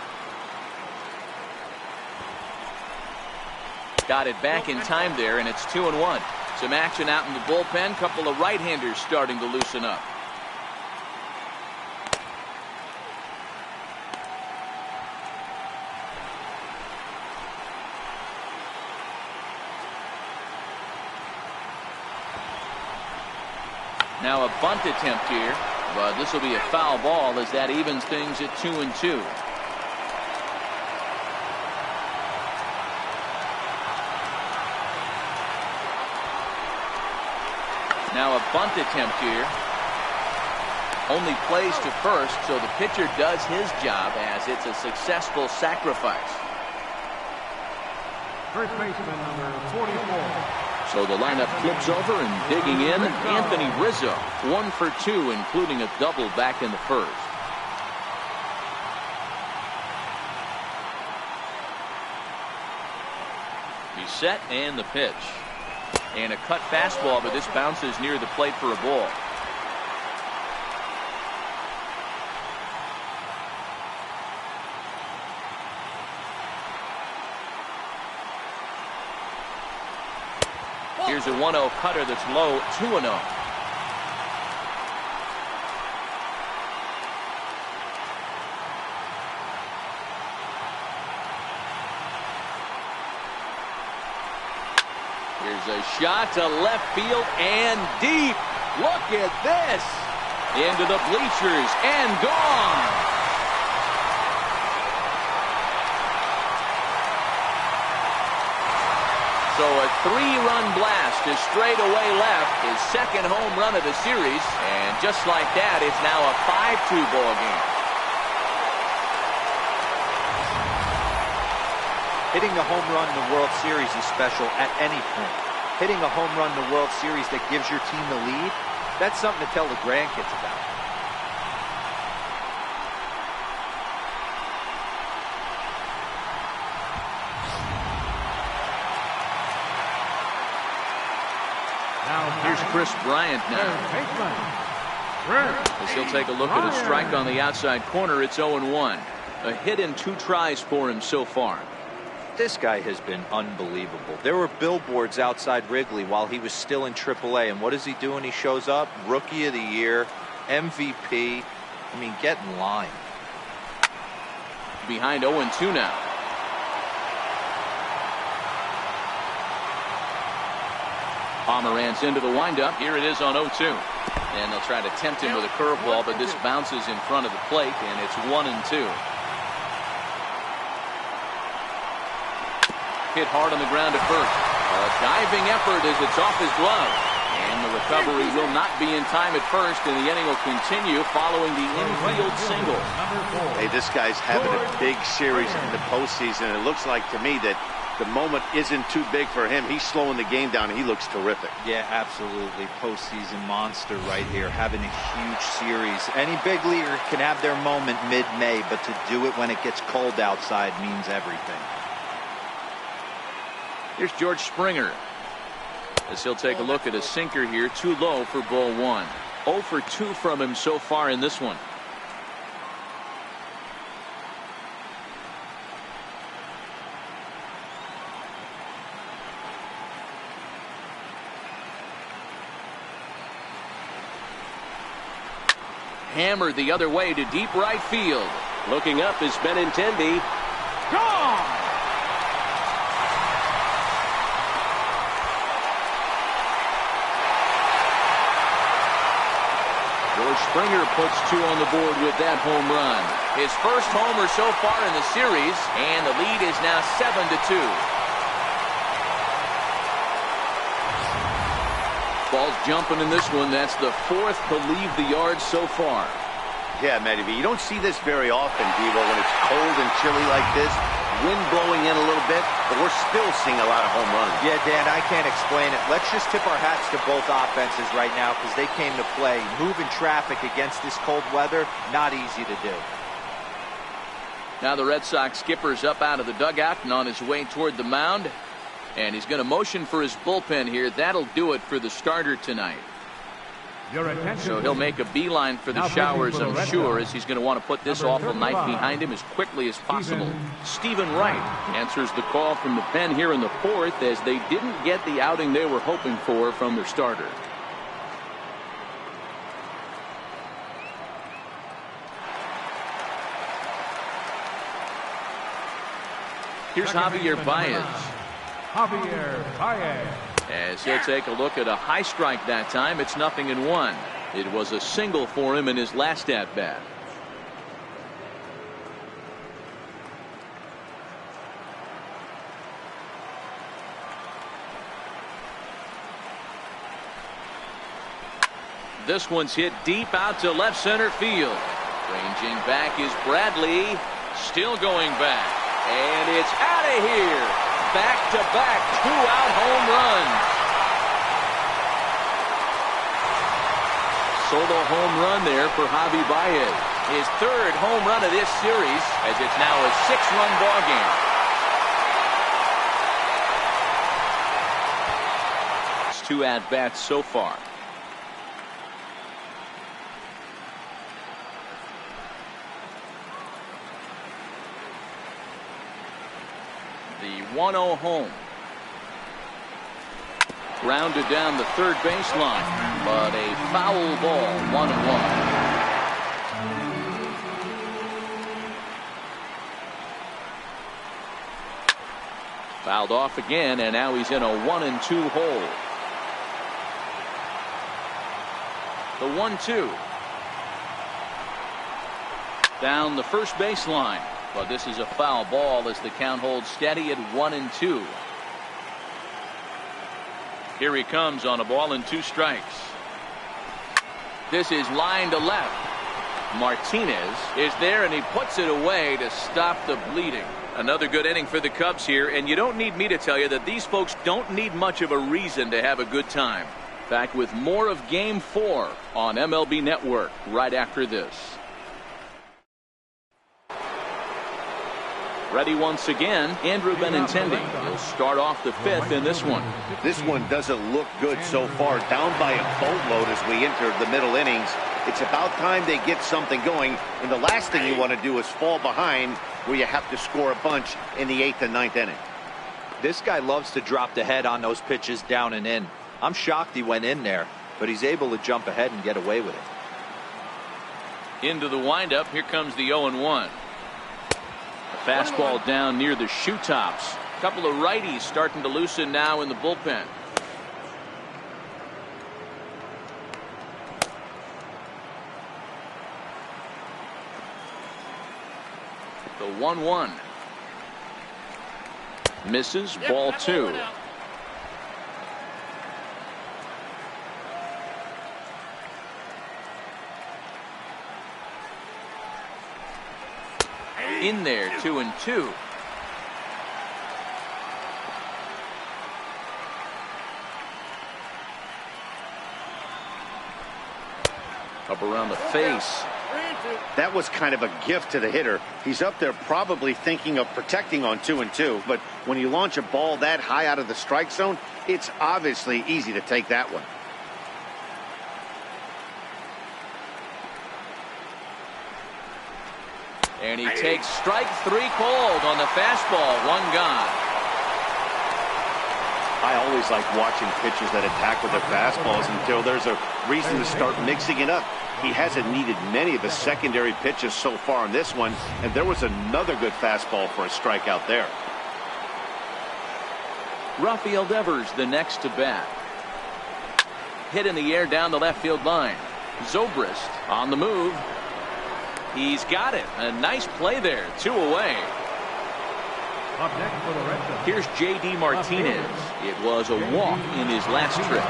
Got it back in time there, and it's 2-1. Some action out in the bullpen. Couple of right-handers starting to loosen up. Now a bunt attempt here, but this will be a foul ball as that evens things at 2-2. Now a bunt attempt here. Only plays to first, so the pitcher does his job as it's a successful sacrifice. First baseman, number 44. So the lineup flips over, and digging in, Anthony Rizzo. 1 for 2, including a double back in the first. He's set, and the pitch. And a cut fastball, but this bounces near the plate for a ball. Here's a 1-0 cutter that's low, 2-0. Here's a shot to left field and deep. Look at this. Into the bleachers and gone. So a 3-run blast to straightaway left, his second home run of the series, and just like that, it's now a 5-2 ball game. Hitting a home run in the World Series is special at any point. Hitting a home run in the World Series that gives your team the lead, that's something to tell the grandkids about. Here's Chris Bryant now. As he'll take a look at a strike on the outside corner, it's 0-1. A hit in 2 tries for him so far. This guy has been unbelievable. There were billboards outside Wrigley while he was still in AAA, and what does he do when he shows up? Rookie of the Year, MVP. I mean, get in line. Behind 0-2 now. Pomeranz into the windup. Here it is on 0-2. And they'll try to tempt him with a curveball, but this bounces in front of the plate, and it's 1-2. Hit hard on the ground at first. A diving effort as it's off his glove. And the recovery will not be in time at first, and the inning will continue following the infield single. Hey, this guy's having a big series in the postseason. It looks like to me that the moment isn't too big for him. He's slowing the game down, and he looks terrific. Yeah, absolutely. Postseason monster right here, having a huge series. Any big leaguer can have their moment mid-May, but to do it when it gets cold outside means everything. Here's George Springer. As he'll take a look at a sinker here, too low for ball one. 0 for 2 from him so far in this one. Hammered the other way to deep right field. Looking up is Benintendi. Gone! George Springer puts 2 on the board with that home run. His first homer so far in the series, and the lead is now 7-2. Ball's jumping in this one. That's the 4th to leave the yard so far. Yeah, Matty V, you don't see this very often, Devo, when it's cold and chilly like this. Wind blowing in a little bit, but we're still seeing a lot of home runs. Yeah, Dan, I can't explain it. Let's just tip our hats to both offenses right now because they came to play. Moving traffic against this cold weather, not easy to do. Now the Red Sox skipper's up out of the dugout and on his way toward the mound. And he's going to motion for his bullpen here. That'll do it for the starter tonight. Your attention. So he'll make a beeline for the Now showers, for the I'm Red sure, Sox. as he's going to want to put this Number awful night 35. behind him as quickly as possible. Stephen Wright answers the call from the pen here in the 4th as they didn't get the outing they were hoping for from their starter. Here's Javier Baez. Javier Baez. As he'll take a look at a high strike that time. It's 0-1. It was a single for him in his last at bat. This one's hit deep out to left center field. Ranging back is Bradley. Still going back. And it's out of here. Back-to-back 2-out home runs. Solo home run there for Javi Baez. His 3rd home run of this series, as it's now a 6-run ball game. It's 2 at-bats so far. The 1-0 home. Grounded down the third baseline, but a foul ball, 1-1. Fouled off again, and now he's in a 1-2 hole. The 1-2. Down the first baseline. But this is a foul ball as the count holds steady at 1-2. Here he comes on a ball and 2 strikes. This is line to left. Martinez is there and he puts it away to stop the bleeding. Another good inning for the Cubs here, and you don't need me to tell you that these folks don't need much of a reason to have a good time. Back with more of Game 4 on MLB Network right after this. Ready once again, Andrew Benintendi. He'll start off the 5th in this one. This one doesn't look good so far. Down by a boatload as we enter the middle innings. It's about time they get something going, and the last thing you want to do is fall behind where you have to score a bunch in the 8th and 9th inning. This guy loves to drop the head on those pitches down and in. I'm shocked he went in there, but he's able to jump ahead and get away with it. Into the windup, here comes the 0-1. A fastball down near the shoe tops. A couple of righties starting to loosen now in the bullpen. The 1-1. Misses, ball 2. In there, 2-2. Up around the face. 3-2. That was kind of a gift to the hitter. He's up there probably thinking of protecting on 2-2, but when you launch a ball that high out of the strike zone, it's obviously easy to take that one. And he takes strike 3 cold on the fastball. 1 gone. I always like watching pitchers that attack with their fastballs until there's a reason to start mixing it up. He hasn't needed many of his secondary pitches so far in this one, and there was another good fastball for a strikeout there. Rafael Devers the next to bat. Hit in the air down the left field line. Zobrist on the move. He's got it. A nice play there. 2 away. Up next for the Red Sox. Here's J.D. Martinez. It was a walk in his last trip.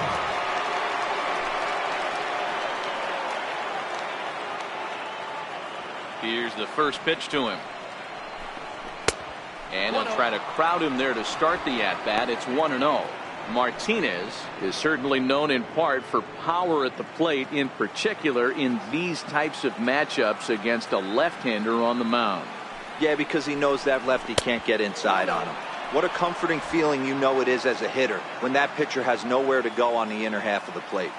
Here's the first pitch to him. And he'll try to crowd him there to start the at-bat. It's 1-0. Martinez is certainly known in part for power at the plate, in particular in these types of matchups against a left-hander on the mound. Yeah, because he knows that lefty can't get inside on him. What a comforting feeling you know it is as a hitter when that pitcher has nowhere to go on the inner half of the plate.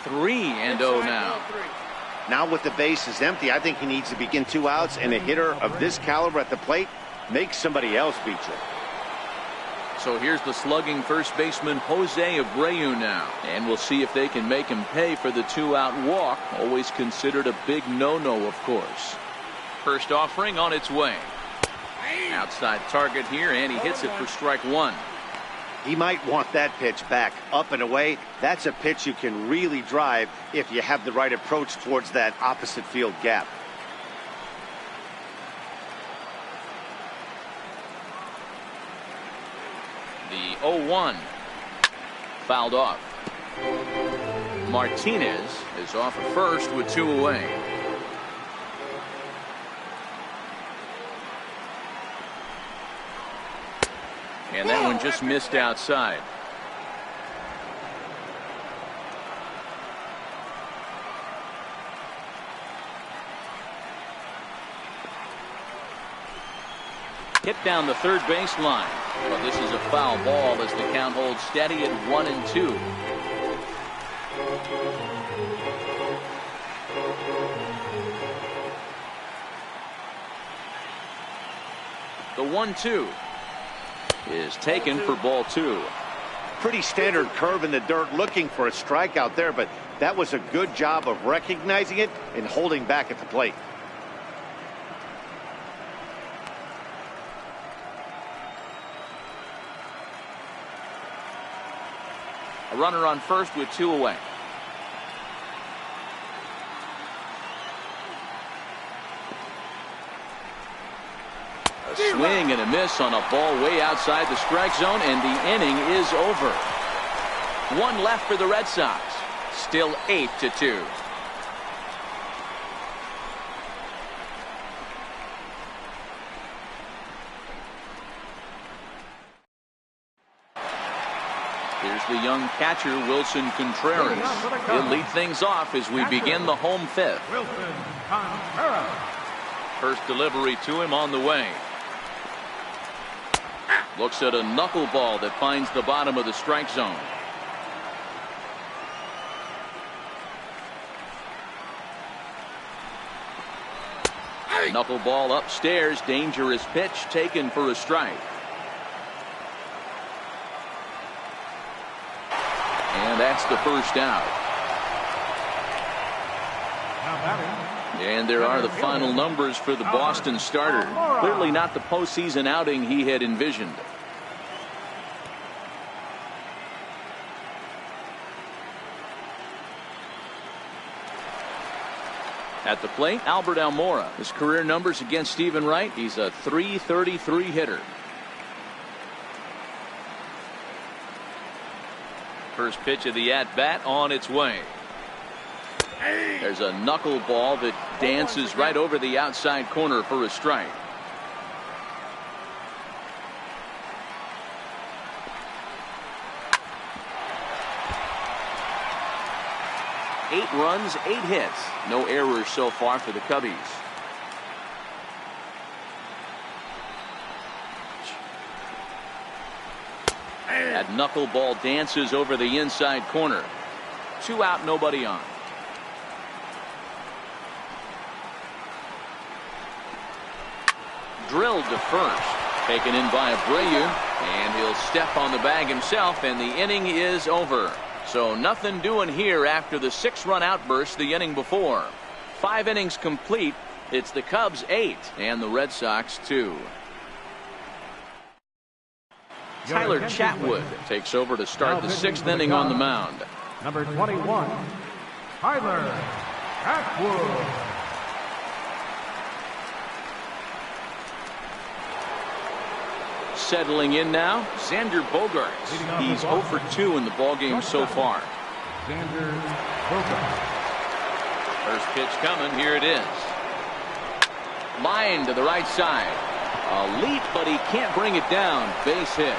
3-0 now. Now with the bases empty, I think he needs to begin 2 outs, and a hitter of this caliber at the plate makes somebody else beat you. So here's the slugging first baseman Jose Abreu now, and we'll see if they can make him pay for the 2-out walk. Always considered a big no-no, of course. First offering on its way. Outside target here, and he hits it for strike 1. He might want that pitch back, up and away. That's a pitch you can really drive if you have the right approach towards that opposite field gap. The 0-1 fouled off. Martinez is off at first with 2 away. And that one just missed outside. Hit down the third base line. But this is a foul ball as the count holds steady at 1-2. The 1-2 is taken for ball 2. Pretty standard curve in the dirt, looking for a strikeout there, but that was a good job of recognizing it and holding back at the plate. A runner on first with 2 away. A swing and a miss on a ball way outside the strike zone, and the inning is over. 1 left for the Red Sox. Still 8-2. Here's the young catcher, Wilson Contreras. He'll lead things off as we begin the home 5th. Wilson Contreras. First delivery to him on the way. Looks at a knuckleball that finds the bottom of the strike zone. Knuckleball upstairs. Dangerous pitch taken for a strike. And that's the first out. Now batting. And there are the final numbers for the Boston starter. Clearly not the postseason outing he had envisioned. At the plate, Albert Almora. His career numbers against Stephen Wright. He's a .333 hitter. First pitch of the at-bat on its way. There's a knuckleball that dances right over the outside corner for a strike. 8 runs, 8 hits. No errors so far for the Cubbies. That knuckleball dances over the inside corner. 2 out, nobody on. Drilled to first. Taken in by Abreu, and he'll step on the bag himself, and the inning is over. So nothing doing here after the 6-run outburst the inning before. 5 innings complete. It's the Cubs 8 and the Red Sox 2. Tyler Chatwood takes over to start the 6th inning on the mound. Number 21, Tyler Chatwood. Settling in now, Xander Bogaerts. He's 0 for 2 in the ballgame so far. Xander Bogaerts. First pitch coming. Here it is. Line to the right side. A leap, but he can't bring it down. Base hit.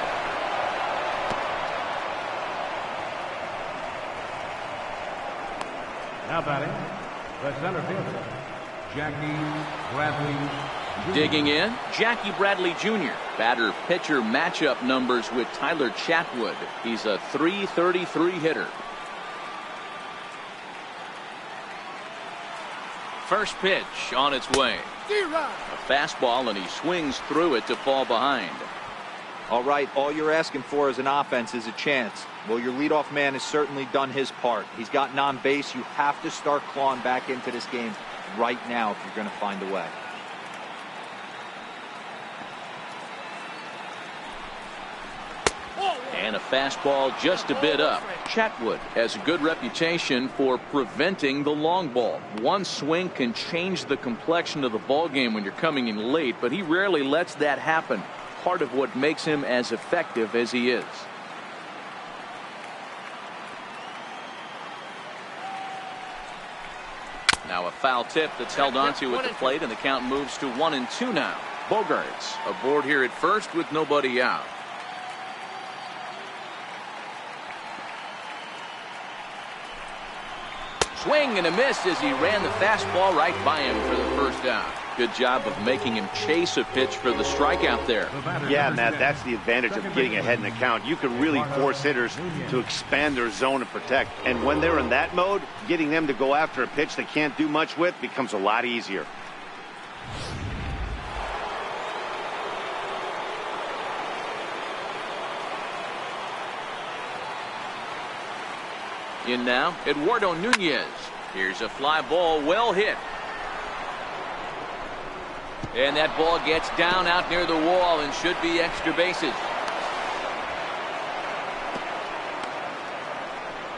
Now batting, the center fielder, Jackie Bradley Jr. Digging in, Jackie Bradley Jr. Batter-pitcher matchup numbers with Tyler Chatwood. He's a .333 hitter. First pitch on its way. A fastball, and he swings through it to fall behind. All right, all you're asking for as an offense is a chance. Well, your leadoff man has certainly done his part. He's gotten on base. You have to start clawing back into this game right now if you're going to find a way. And a fastball just a bit up. Chatwood has a good reputation for preventing the long ball. One swing can change the complexion of the ball game when you're coming in late, but he rarely lets that happen. Part of what makes him as effective as he is. Now a foul tip that's held onto at the plate, and the count moves to 1-2 now. Bogaerts aboard here at first with nobody out. Swing and a miss as he ran the fastball right by him for the first out. Good job of making him chase a pitch for the strikeout there. Yeah, Matt, that's the advantage of getting ahead in the count. You can really force hitters to expand their zone and protect. And when they're in that mode, getting them to go after a pitch they can't do much with becomes a lot easier. In now, Eduardo Nunez. Here's a fly ball, well hit. And that ball gets down out near the wall and should be extra bases.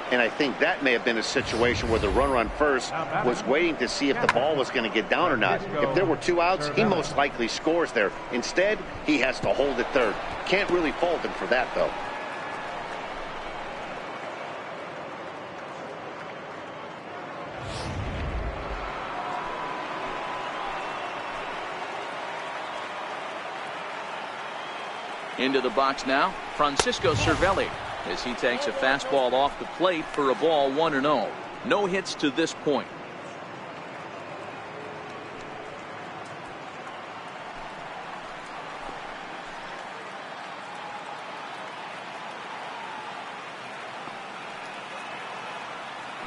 And I think that may have been a situation where the runner on first was waiting to see if the ball was going to get down or not. If there were 2 outs, he most likely scores there. Instead, he has to hold at third. Can't really fault him for that, though. Into the box now, Francisco Cervelli, as he takes a fastball off the plate for a ball 1-0. No hits to this point.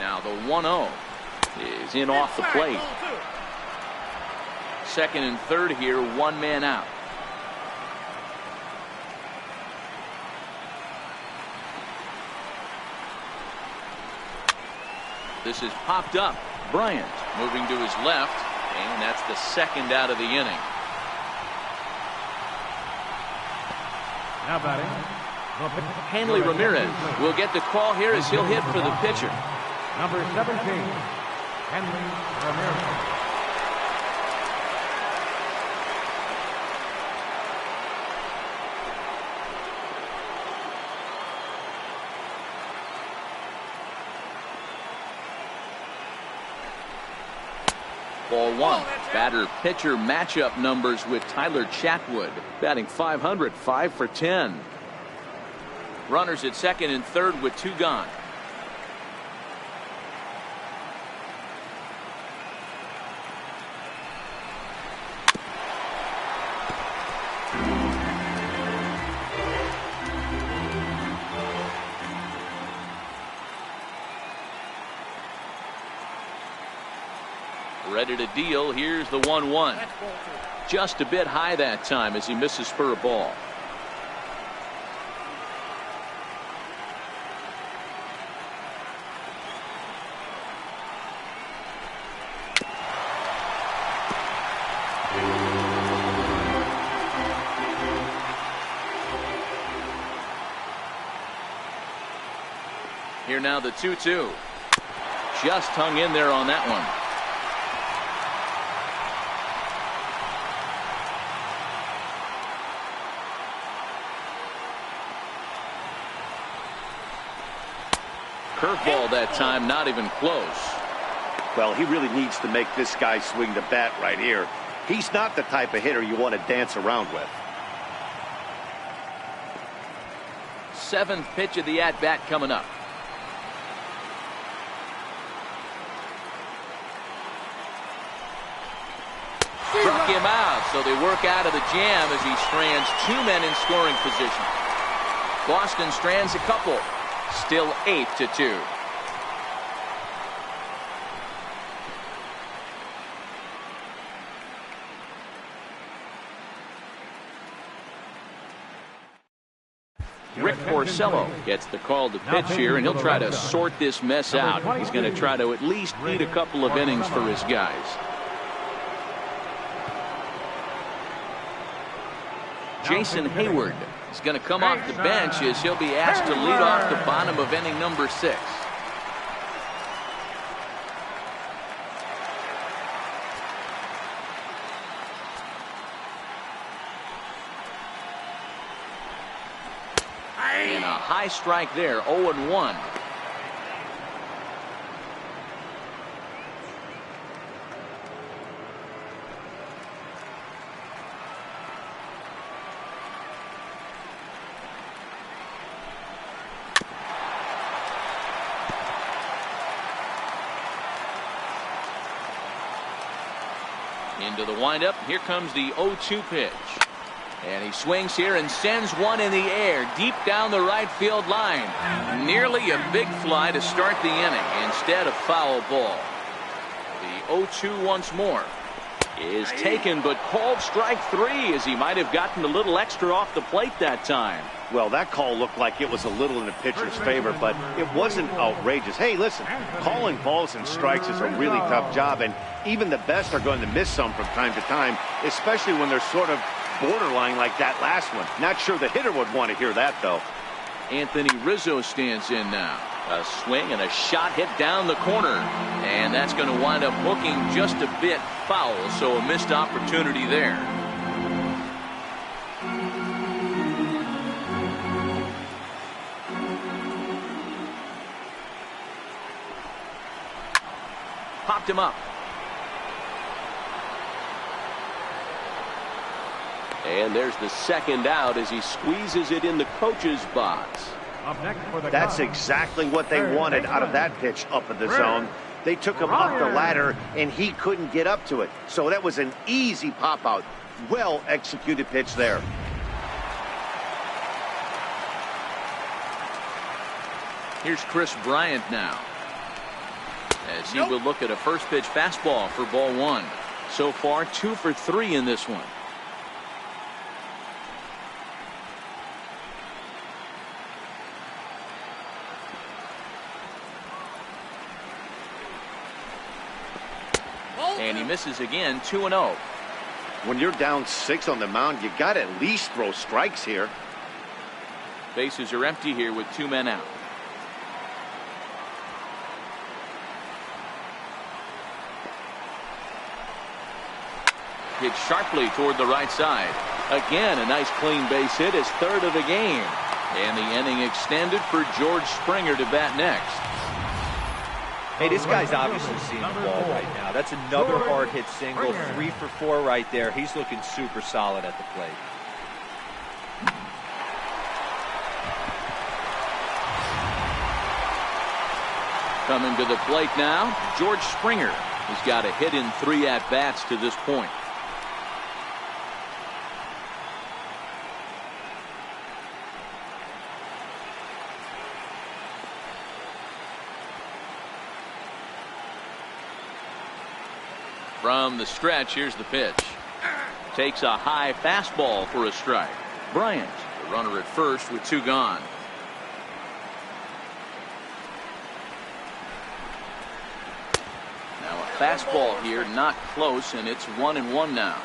Now the 1-0 is in off the plate. Second and third here, 1 man out. This is popped up. Bryant moving to his left, and that's the second out of the inning. Now batting, Hanley Ramirez will get the call here as he'll hit for the pitcher. number 17, Hanley Ramirez. Ball 1. Batter-pitcher matchup numbers with Tyler Chatwood. Batting .500, 5 for 10. Runners at second and third with 2 gone. ready to deal. Here's the 1-1. That's ball two. Just a bit high that time as he misses for a ball. Here now the 2-2. Just hung in there on that one. Curveball that time, not even close. Well, he really needs to make this guy swing the bat right here. He's not the type of hitter you want to dance around with. Seventh pitch of the at-bat coming up. Struck him out, so they work out of the jam as he strands two men in scoring position. Boston strands a couple. Still 8-2. Rick Porcello gets the call to pitch here, and he'll try to sort this mess out. He's going to try to at least eat a couple of innings for his guys. Jason Hayward is going to come off the bench as he'll be asked to lead off the bottom of inning number 6. And a high strike there, 0-1. Into the windup. Here comes the 0-2 pitch. And he swings here and sends one in the air deep down the right field line. Nearly a big fly to start the inning instead of foul ball. The 0-2 once more is taken, but called strike 3 as he might have gotten a little extra off the plate that time. Well, that call looked like it was a little in the pitcher's favor, but it wasn't outrageous. Hey, listen, calling balls and strikes is a really tough job, and even the best are going to miss some from time to time, especially when they're sort of borderline like that last one. Not sure the hitter would want to hear that, though. Anthony Rizzo stands in now. A swing and a shot hit down the corner, and that's going to wind up hooking just a bit foul, so a missed opportunity there. Popped him up. And there's the second out as he squeezes it in the coach's box. Up next for the That's Cubs, exactly what they wanted out of that pitch up in the zone. They took him up the ladder, and he couldn't get up to it. So that was an easy pop-out. Well-executed pitch there. Here's Chris Bryant now, as he will look at a first pitch fastball for ball 1. So far 2 for 3 in this one. And he misses again, 2-0. When you're down 6 on the mound, you got to at least throw strikes here. Bases are empty here with 2 men out. Hit sharply toward the right side. Again, a nice clean base hit, his 3rd of the game. And the inning extended for George Springer to bat next. Hey, this guy's obviously seeing the ball right now. That's another hard hit single. 3 for 4 right there. He's looking super solid at the plate. Coming to the plate now, George Springer. He's got a hit in 3 at-bats to this point. From the stretch, here's the pitch. Takes a high fastball for a strike. Bryant, the runner at first with 2 gone. Now a fastball here, not close, and it's 1-1 now.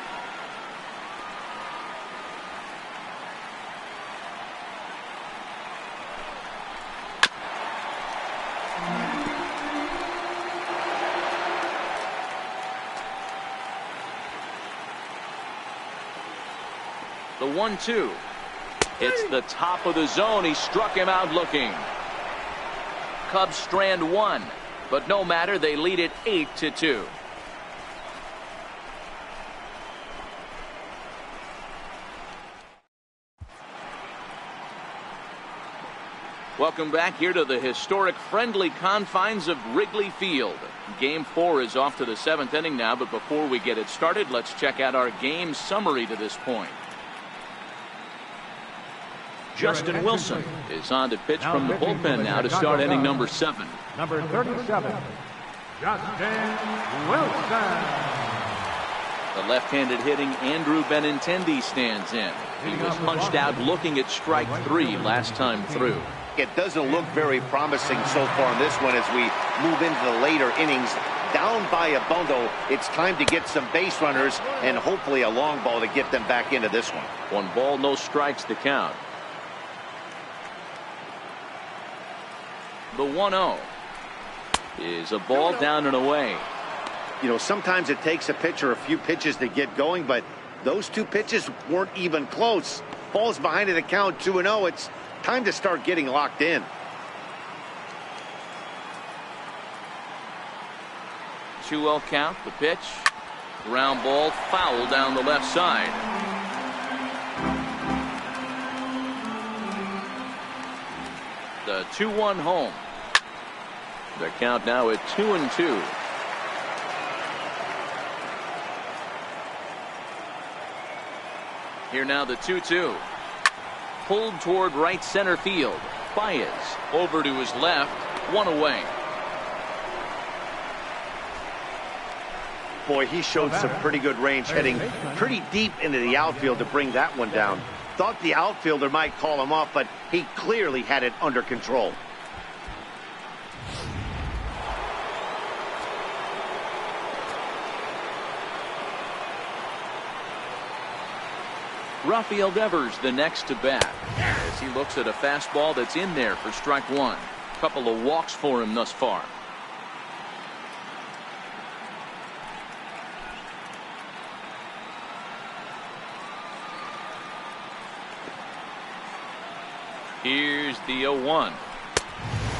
The 1-2. It's the top of the zone. He struck him out looking. Cubs strand 1, but no matter, they lead it 8-2. Welcome back here to the historic friendly confines of Wrigley Field. Game 4 is off to the 7th inning now, but before we get it started, let's check out our game summary to this point. Justin Wilson is on to pitch from the bullpen now to start inning number 7. Number 37, Justin Wilson. The left-handed hitting Andrew Benintendi stands in. He was punched out looking at strike 3 last time through. It doesn't look very promising so far in this one as we move into the later innings. Down by a bundle, it's time to get some base runners and hopefully a long ball to get them back into this one. 1 ball, no strikes to count. The 1-0 is a ball down and away. You know, sometimes it takes a pitcher a few pitches to get going, but those 2 pitches weren't even close. Falls behind in the count 2-0. It's time to start getting locked in. 2-0 count, the pitch. Ground ball, foul down the left side. The 2-1 home. The count now at 2-2. Here now the 2-2. Pulled toward right center field. Baez over to his left. 1 away. Boy, he showed some pretty good range, heading pretty deep into the outfield to bring that one down. Thought the outfielder might call him off, but he clearly had it under control. Rafael Devers the next to bat as he looks at a fastball that's in there for strike 1. Couple of walks for him thus far. Here's the 0-1.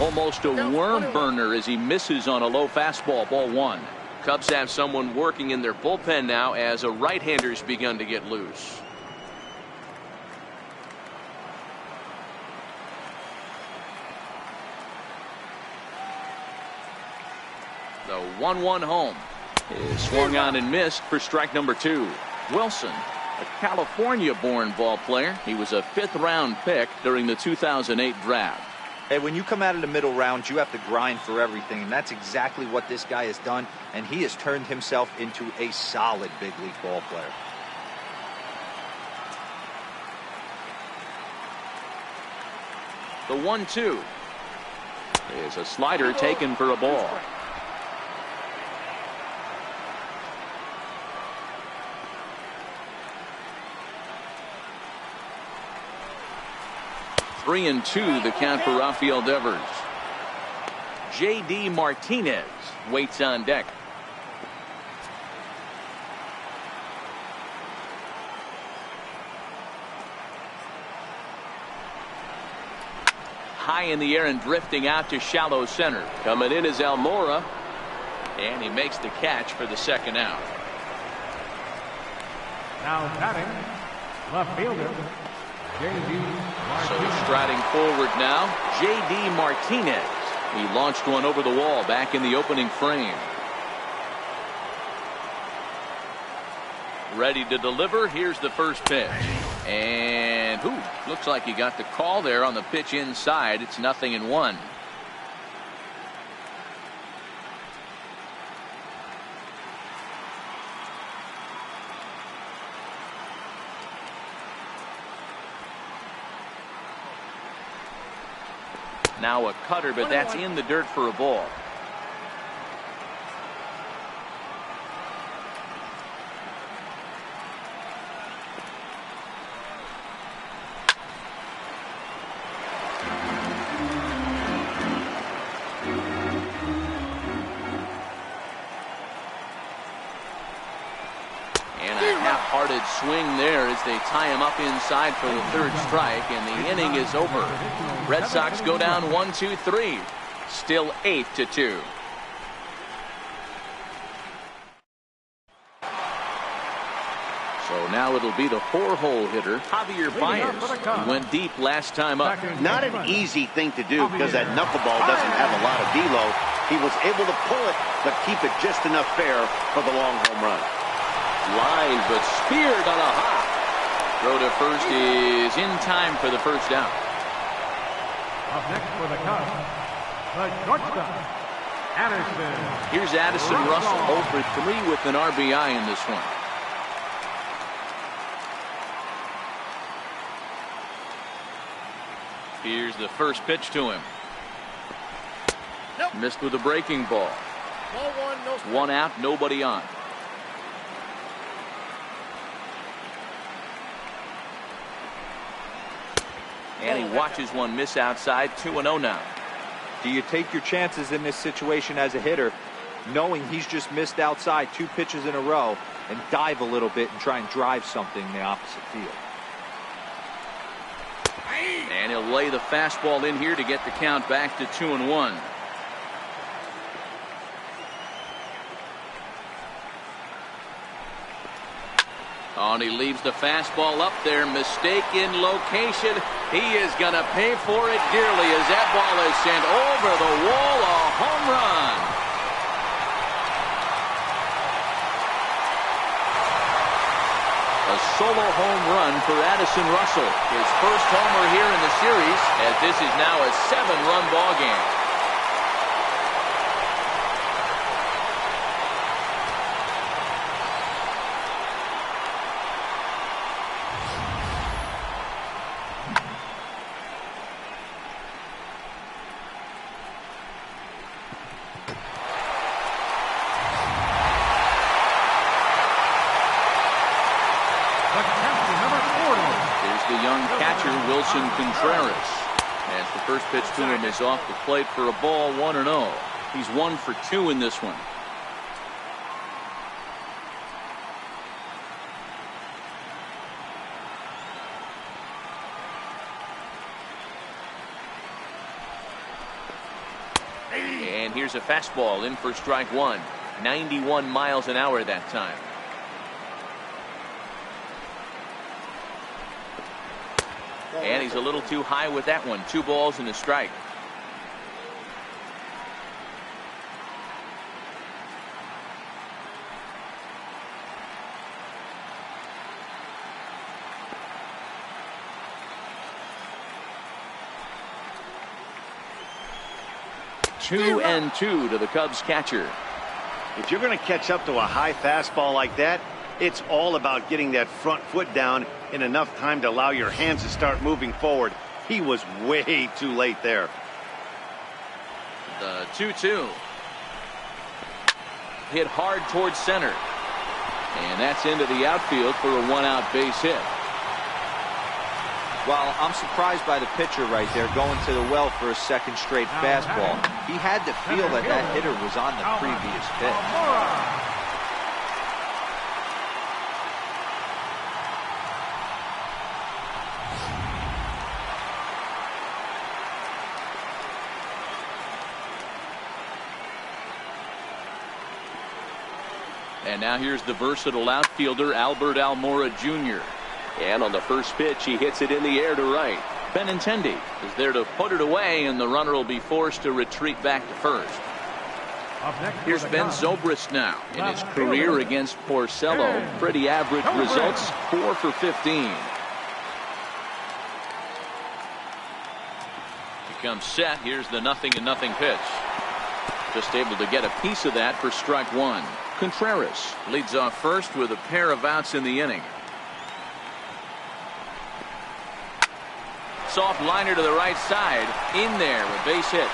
Almost a worm burner as he misses on a low fastball. Ball 1. Cubs have someone working in their bullpen now as a right-hander's begun to get loose. The 1-1 home is swung on and missed for strike number 2. Wilson, a California-born ball player. He was a 5th-round pick during the 2008 draft. Hey, when you come out of the middle rounds, you have to grind for everything, and that's exactly what this guy has done, and he has turned himself into a solid big league ball player. The 1-2 is a slider taken for a ball. Three and 2 the count for Rafael Devers. J.D. Martinez waits on deck. High in the air and drifting out to shallow center. Coming in is Almora, and he makes the catch for the 2nd out. Now batting, left fielder, So striding forward now, J.D. Martinez. He launched one over the wall back in the opening frame. Ready to deliver. Here's the first pitch. And looks like he got the call there on the pitch inside. It's 0-1. Now a cutter, but that's in the dirt for a ball. Half-hearted swing there as they tie him up inside for the third strike, and the inning is over. Red Sox go down 1-2-3. Still 8-2. So now it'll be the 4-hole hitter, Javier Baez. He went deep last time up. Not an easy thing to do because that knuckleball doesn't have a lot of velo. He was able to pull it, but keep it just enough fair for the long home run. Lined but speared on a hop. Throw to first is in time for the first down. Up next for the Cubs, the shortstop, Addison. Here's Addison Russell 0 for 3 with an RBI in this one. Here's the first pitch to him. Nope. Missed with a breaking ball. Ball one, no strike. One out, nobody on. And he watches one miss outside. 2-0 now. Do you take your chances in this situation as a hitter, knowing he's just missed outside 2 pitches in a row, and dive a little bit and try and drive something in the opposite field? And he'll lay the fastball in here to get the count back to 2-1. Oh, and he leaves the fastball up there. Mistaken location. He is going to pay for it dearly as that ball is sent over the wall. A home run. A solo home run for Addison Russell. His first homer here in the series, as this is now a 7-run ball game. Contreras, as the first pitch to him is off the plate for a ball. 1-0. He's 1 for 2 in this one. And here's a fastball in for strike one. 91 miles an hour that time. And he's a little too high with that one. 2 balls and a strike. Two and 2 to the Cubs catcher. If you're going to catch up to a high fastball like that, it's all about getting that front foot down in enough time to allow your hands to start moving forward. He was way too late there. The 2-2. Hit hard towards center. And that's into the outfield for a 1-out base hit. Well, I'm surprised by the pitcher right there going to the well for a second straight fastball. He had to feel that that hitter was on the previous pitch. And now here's the versatile outfielder, Albert Almora Jr. And on the first pitch, he hits it in the air to right. Benintendi is there to put it away, and the runner will be forced to retreat back to first. Here's Ben Zobrist now in his career against Porcello. Pretty average results, 4 for 15. He comes set. Here's the 0-0 pitch. Just able to get a piece of that for strike one. Contreras leads off first with a pair of outs in the inning. Soft liner to the right side. In there with base hit.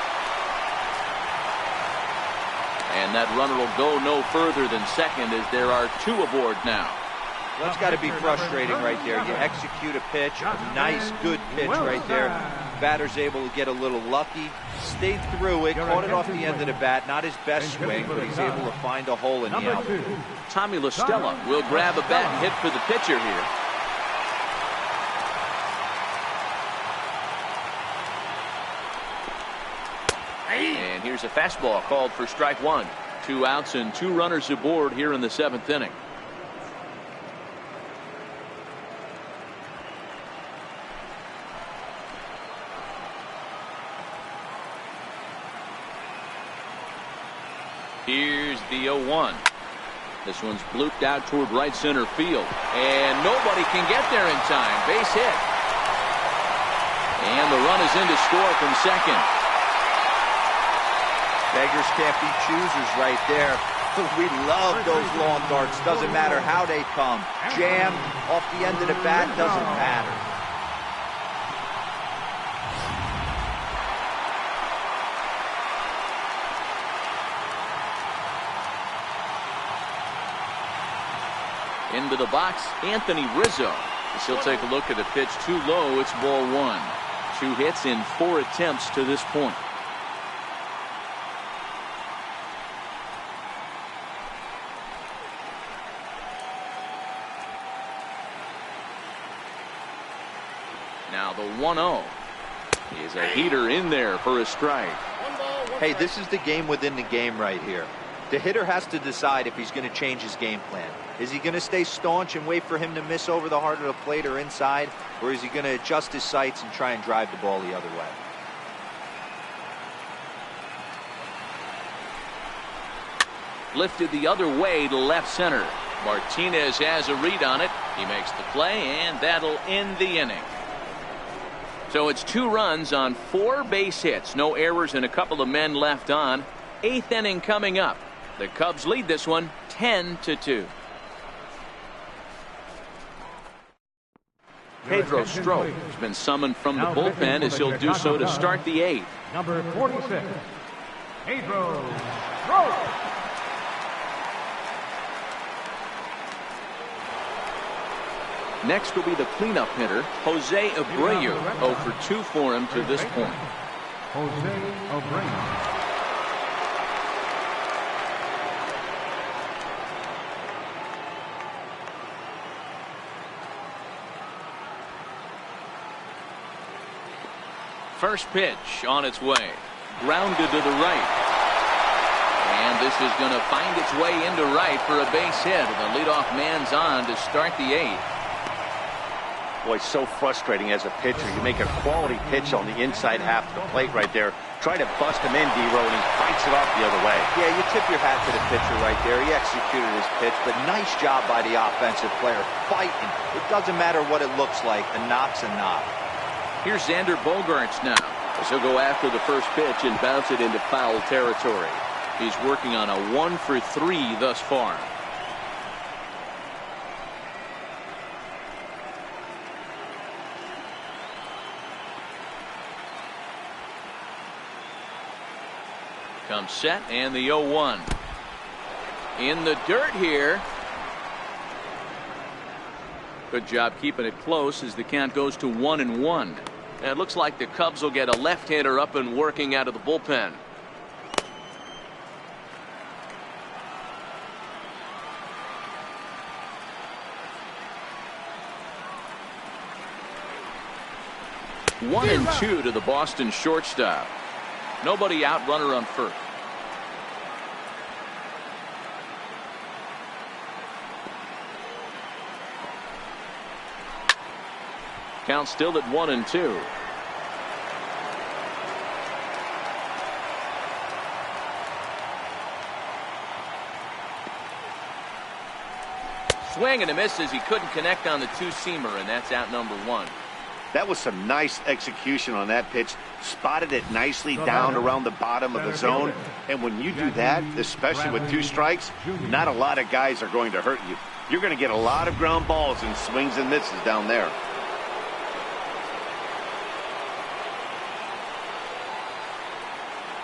And that runner will go no further than second as there are 2 aboard now. That's got to be frustrating right there. You execute a pitch, a nice, good pitch right there. Batter's able to get a little lucky, stayed through it, caught it off the end of the bat. Not his best swing, but he's able to find a hole in the outfield. Tommy La Stella will grab a bat and hit for the pitcher here. And here's a fastball called for strike 1. 2 outs and 2 runners aboard here in the 7th inning. Here's the 0-1. This one's blooped out toward right center field. And nobody can get there in time. Base hit. And the run is in to score from second. Beggars can't be choosers right there. We love those long darts. Doesn't matter how they come. Jam off the end of the bat, doesn't matter. Into the box, Anthony Rizzo. As he'll take a look at the pitch too low. It's ball 1. 2 hits in 4 attempts to this point. Now the 1-0 is a heater in there for a strike. Hey, this is the game within the game right here. The hitter has to decide if he's going to change his game plan. Is he going to stay staunch and wait for him to miss over the heart of the plate or inside? Or is he going to adjust his sights and try and drive the ball the other way? Lifted the other way to left center. Martinez has a read on it. He makes the play, and that'll end the inning. So it's 2 runs on 4 base hits. No errors and a couple of men left on. 8th inning coming up. The Cubs lead this one 10-2. Pedro Strop has been summoned from the bullpen as he'll do so to start the 8th. Number 46, Pedro Strop. Next will be the cleanup hitter, Jose Abreu. 0 for 2 for him to this point. Jose Abreu. First pitch on its way. Grounded to the right. And this is going to find its way into right for a base hit. The leadoff man's on to start the 8th. Boy, so frustrating as a pitcher. You make a quality pitch on the inside half of the plate right there. Try to bust him in, D-Row, and he fights it off the other way. Yeah, you tip your hat to the pitcher right there. He executed his pitch, but nice job by the offensive player. Fighting. It doesn't matter what it looks like. A knock's a knock. Here's Xander Bogaerts now, as he'll go after the first pitch and bounce it into foul territory. He's working on a 1 for 3 thus far. Comes set and the 0-1. In the dirt here. Good job keeping it close as the count goes to 1-1. And it looks like the Cubs will get a left-hander up and working out of the bullpen. One and 2 to the Boston shortstop. Nobody out, runner on first. Count still at 1-2. Swing and a miss as he couldn't connect on the 2-seamer, and that's out number 1. That was some nice execution on that pitch. Spotted it nicely down around the bottom of the zone. And when you do that, especially with 2 strikes, not a lot of guys are going to hurt you. You're going to get a lot of ground balls and swings and misses down there.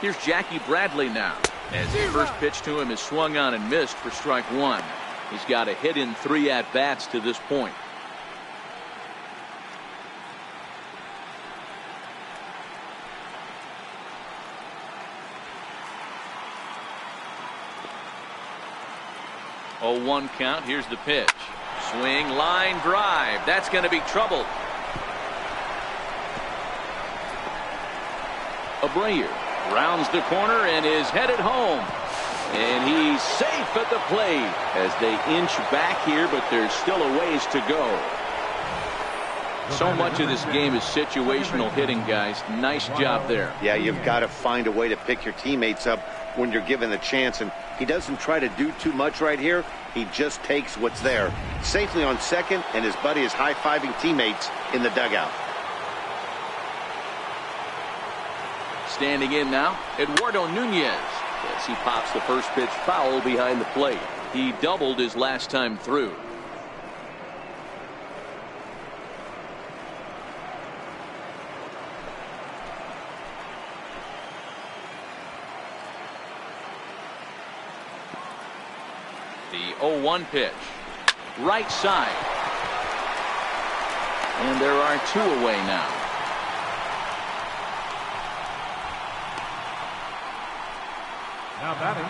Here's Jackie Bradley now, as the first pitch to him is swung on and missed for strike one. He's got a hit in 3 at-bats to this point. Oh, 1 count. Here's the pitch. Swing, line drive. That's going to be trouble. Abreu rounds the corner and is headed home. And he's safe at the plate as they inch back here, but there's still a ways to go. So much of this game is situational hitting, guys. Nice job there. Yeah, you've got to find a way to pick your teammates up when you're given the chance, and he doesn't try to do too much right here. He just takes what's there. Safely on second, and his buddy is high-fiving teammates in the dugout. Standing in now, Eduardo Nunez, as he pops the first pitch foul behind the plate. He doubled his last time through. The 0-1 pitch. Right side. And there are 2 away now. Now batting.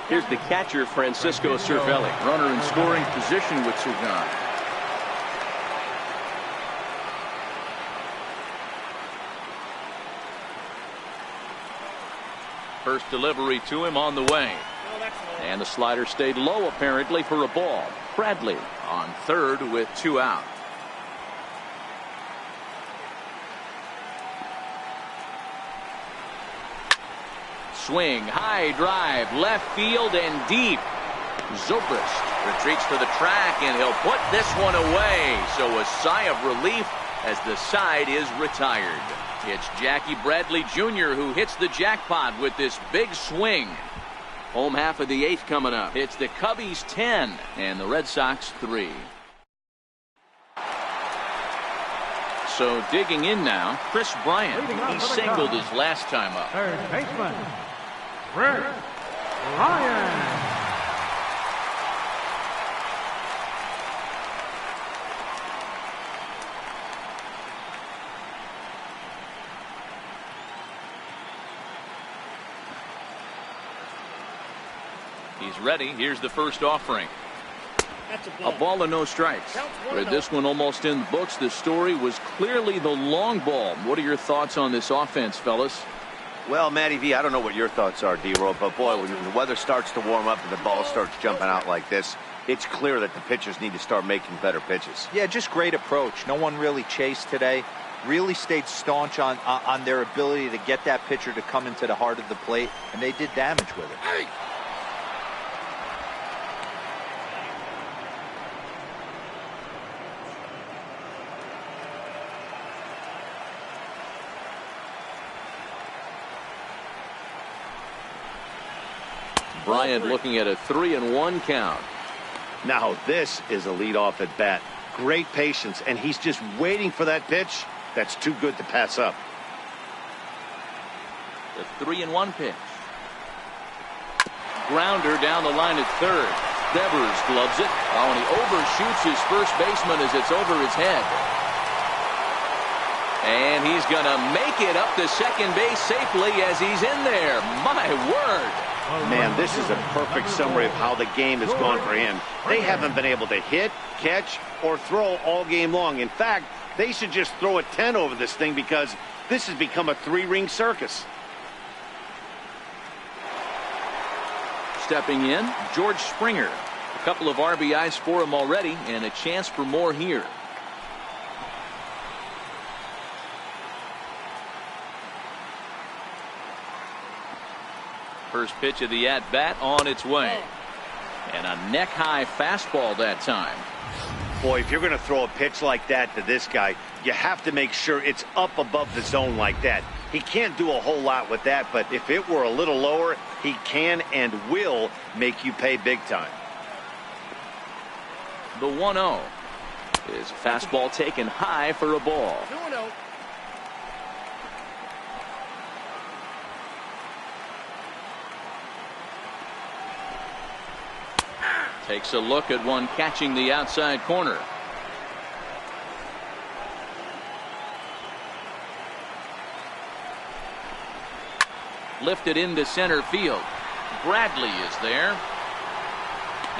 Here's the catcher, Francisco Cervelli. Runner in scoring position with Sugan. First delivery to him on the way. And the slider stayed low apparently for a ball. Bradley on third with 2 out. Swing, high drive, left field and deep. Zobrist retreats to the track and he'll put this one away. So a sigh of relief as the side is retired. It's Jackie Bradley Jr. who hits the jackpot with this big swing. Home half of the 8th coming up. It's the Cubbies 10 and the Red Sox 3. So digging in now, Chris Bryant. He singled his last time up. Third baseman, Chris Bryant. He's ready. Here's the first offering. A ball and no strikes. With this one almost in the books, the story was clearly the long ball. What are your thoughts on this offense, fellas? Well, Matty V, I don't know what your thoughts are, D-Roll, but boy, when the weather starts to warm up and the ball starts jumping out like this, it's clear that the pitchers need to start making better pitches. Yeah, just great approach. No one really chased today. Really stayed staunch on their ability to get that pitcher to come into the heart of the plate, and they did damage with it. Hey! Bryant looking at a 3-1 count. Now this is a leadoff at bat. Great patience, and he's just waiting for that pitch. That's too good to pass up. The 3-1 pitch. Grounder down the line at third. Devers gloves it. Oh, and he overshoots his first baseman as it's over his head. And he's going to make it up to second base safely as he's in there. My word. Man, this is a perfect summary of how the game has gone for him. They haven't been able to hit, catch, or throw all game long. In fact, they should just throw a 10 over this thing because this has become a 3-ring circus. Stepping in, George Springer. A couple of RBIs for him already and a chance for more here. First pitch of the at-bat on its way. And a neck-high fastball that time. Boy, if you're going to throw a pitch like that to this guy, you have to make sure it's up above the zone like that. He can't do a whole lot with that, but if it were a little lower, he can and will make you pay big time. The 1-0 is fastball taken high for a ball. 2-0. Takes a look at one catching the outside corner. Lifted into center field. Bradley is there.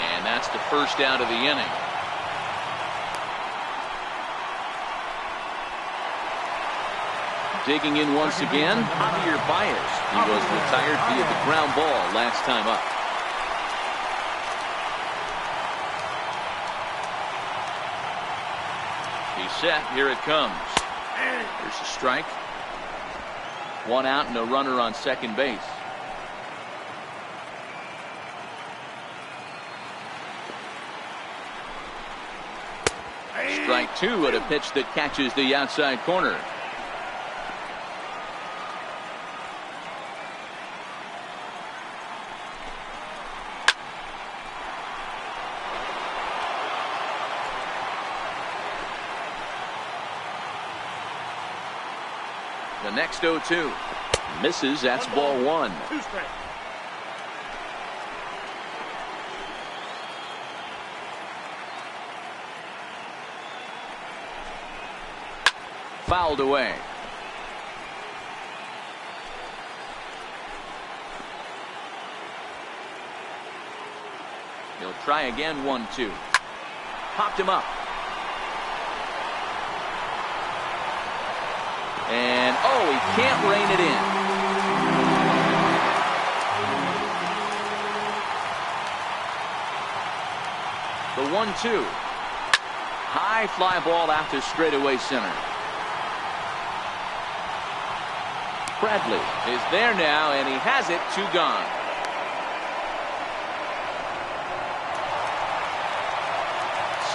And that's the first out of the inning. Digging in once again, Javier Baez. He was retired via the ground ball last time up. He's set. Here it comes. There's a strike. One out and a runner on second base. Strike two at a pitch that catches the outside corner. The next 0-2 misses. That's ball one. 2 strikes. Fouled away. He'll try again. 1-2. Popped him up. And oh, he can't rein it in. The 1-2. High fly ball out to straightaway center. Bradley is there now, and he has it. 2 gone.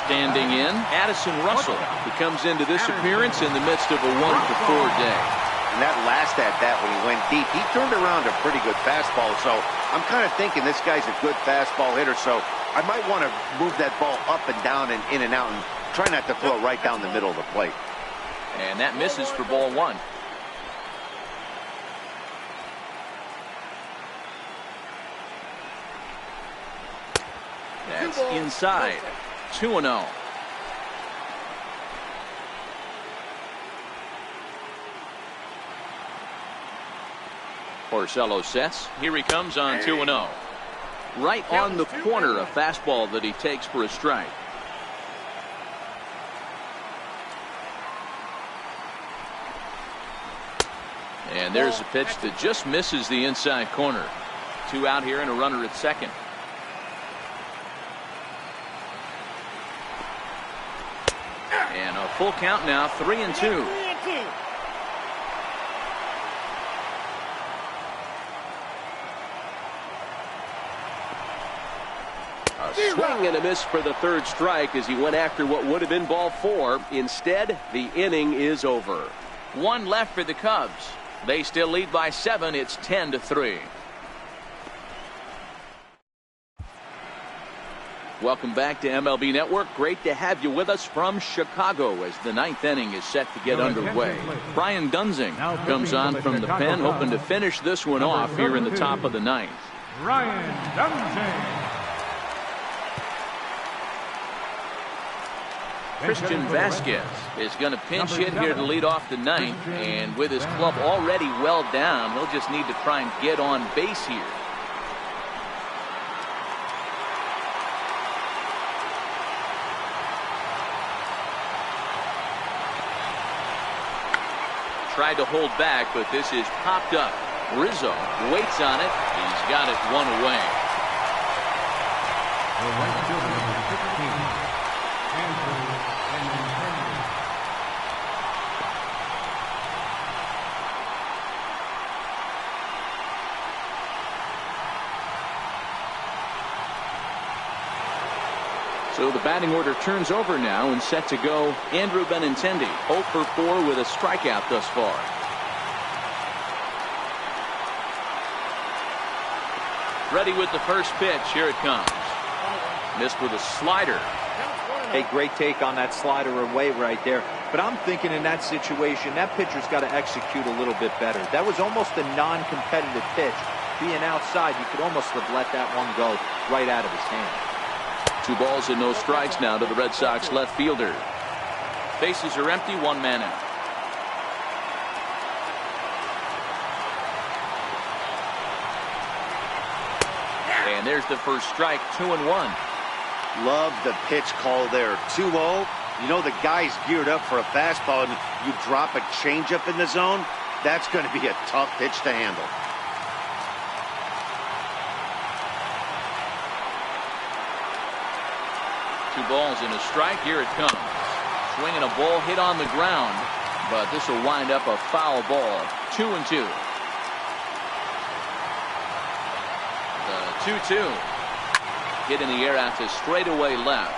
Standing in, Addison Russell, who comes into this appearance in the midst of a 1-for-4 day. And that last at bat when he went deep, he turned around a pretty good fastball. So I'm kind of thinking this guy's a good fastball hitter. So I might want to move that ball up and down and in and out and try not to throw it right down the middle of the plate. And that misses for ball one. That's inside. 2-0. Porcello sets. Here he comes on 2-0. Right on the corner, a fastball that he takes for a strike. And there's a pitch that just misses the inside corner. 2 out here and a runner at second. And a full count now. 3-2. A swing and a miss for the third strike as he went after what would have been ball 4. Instead, the inning is over. 1 left for the Cubs. They still lead by 7. It's 10-3. Welcome back to MLB Network. Great to have you with us from Chicago as the 9th inning is set to get underway. Brian Dunsing comes on from the pen, hoping to finish this one off here in the top of the 9th. Brian Dunsing. Christian Vasquez is going to pinch hit here to lead off the 9th, and with his club already well down, he'll just need to try and get on base here. Tried to hold back, but this is popped up. Rizzo waits on it. He's got it 1 away. The right fielder, number 16, Andrew Benintendi. So the batting order turns over now, and set to go Andrew Benintendi, 0 for 4 with a strikeout thus far. Ready with the first pitch. Here it comes. Missed with a slider. Hey, great take on that slider away right there. But I'm thinking in that situation, that pitcher's got to execute a little bit better. That was almost a non-competitive pitch. Being outside, you could almost have let that one go right out of his hand. 2 balls and no strikes now to the Red Sox left fielder. Bases are empty, 1 man out. And there's the first strike, 2-1. Love the pitch call there. 2-0. You know the guy's geared up for a fastball, and you drop a changeup in the zone. That's going to be a tough pitch to handle. Two balls and a strike. Here it comes. Swinging a ball hit on the ground, but this will wind up a foul ball. 2-2. The 2-2. Hit in the air out to straightaway left.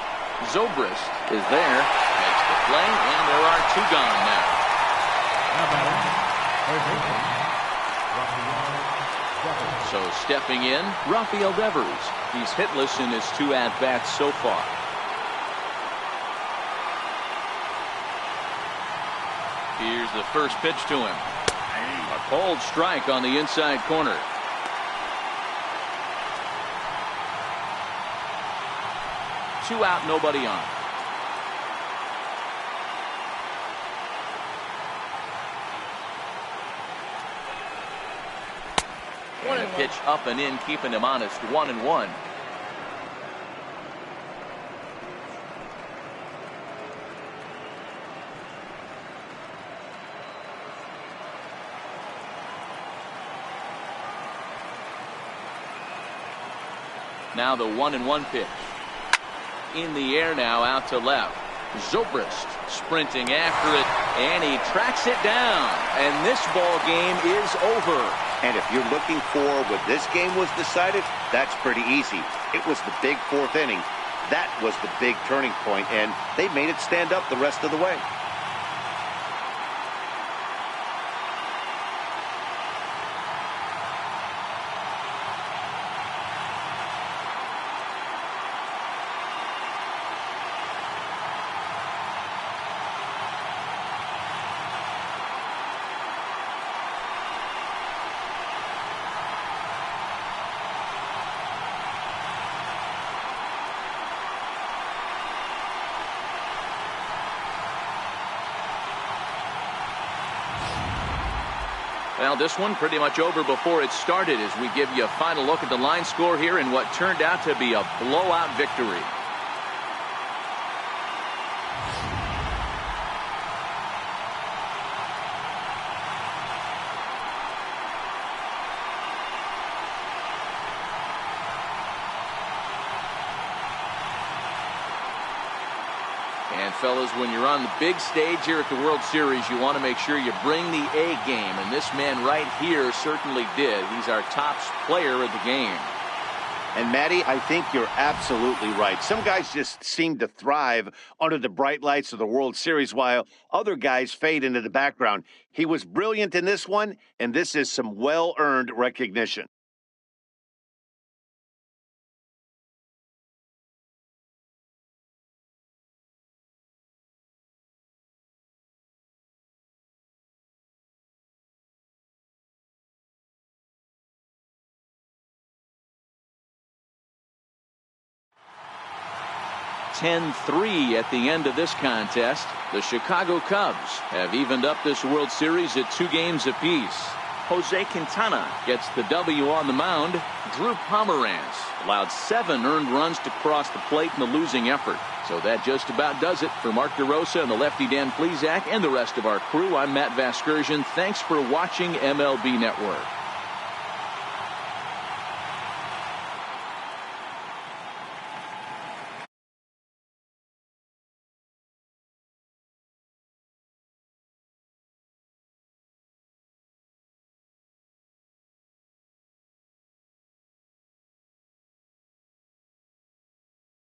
Zobrist is there. Makes the play, and there are 2 gone now. So stepping in, Rafael Devers. He's hitless in his 2 at-bats so far. Here's the first pitch to him. A cold strike on the inside corner. Two out, nobody on. And a pitch up and in, keeping him honest. 1-1. Now the 1-1 pitch. In the air now, out to left. Zobrist sprinting after it, and he tracks it down. And this ball game is over. And if you're looking for when this game was decided, that's pretty easy. It was the big 4th inning. That was the big turning point, and they made it stand up the rest of the way. Well, this one pretty much over before it started as we give you a final look at the line score here in what turned out to be a blowout victory. And fellas, when you're on the big stage here at the World Series, you want to make sure you bring the A game. And this man right here certainly did. He's our top player of the game. And Matty, I think you're absolutely right. Some guys just seem to thrive under the bright lights of the World Series while other guys fade into the background. He was brilliant in this one, and this is some well-earned recognition. (10-3) at the end of this contest. The Chicago Cubs have evened up this World Series at 2 games apiece. Jose Quintana gets the W on the mound. Drew Pomeranz allowed 7 earned runs to cross the plate in the losing effort. So that just about does it for Mark DeRosa and the lefty Dan Plesac and the rest of our crew. I'm Matt Vasgersian. Thanks for watching MLB Network.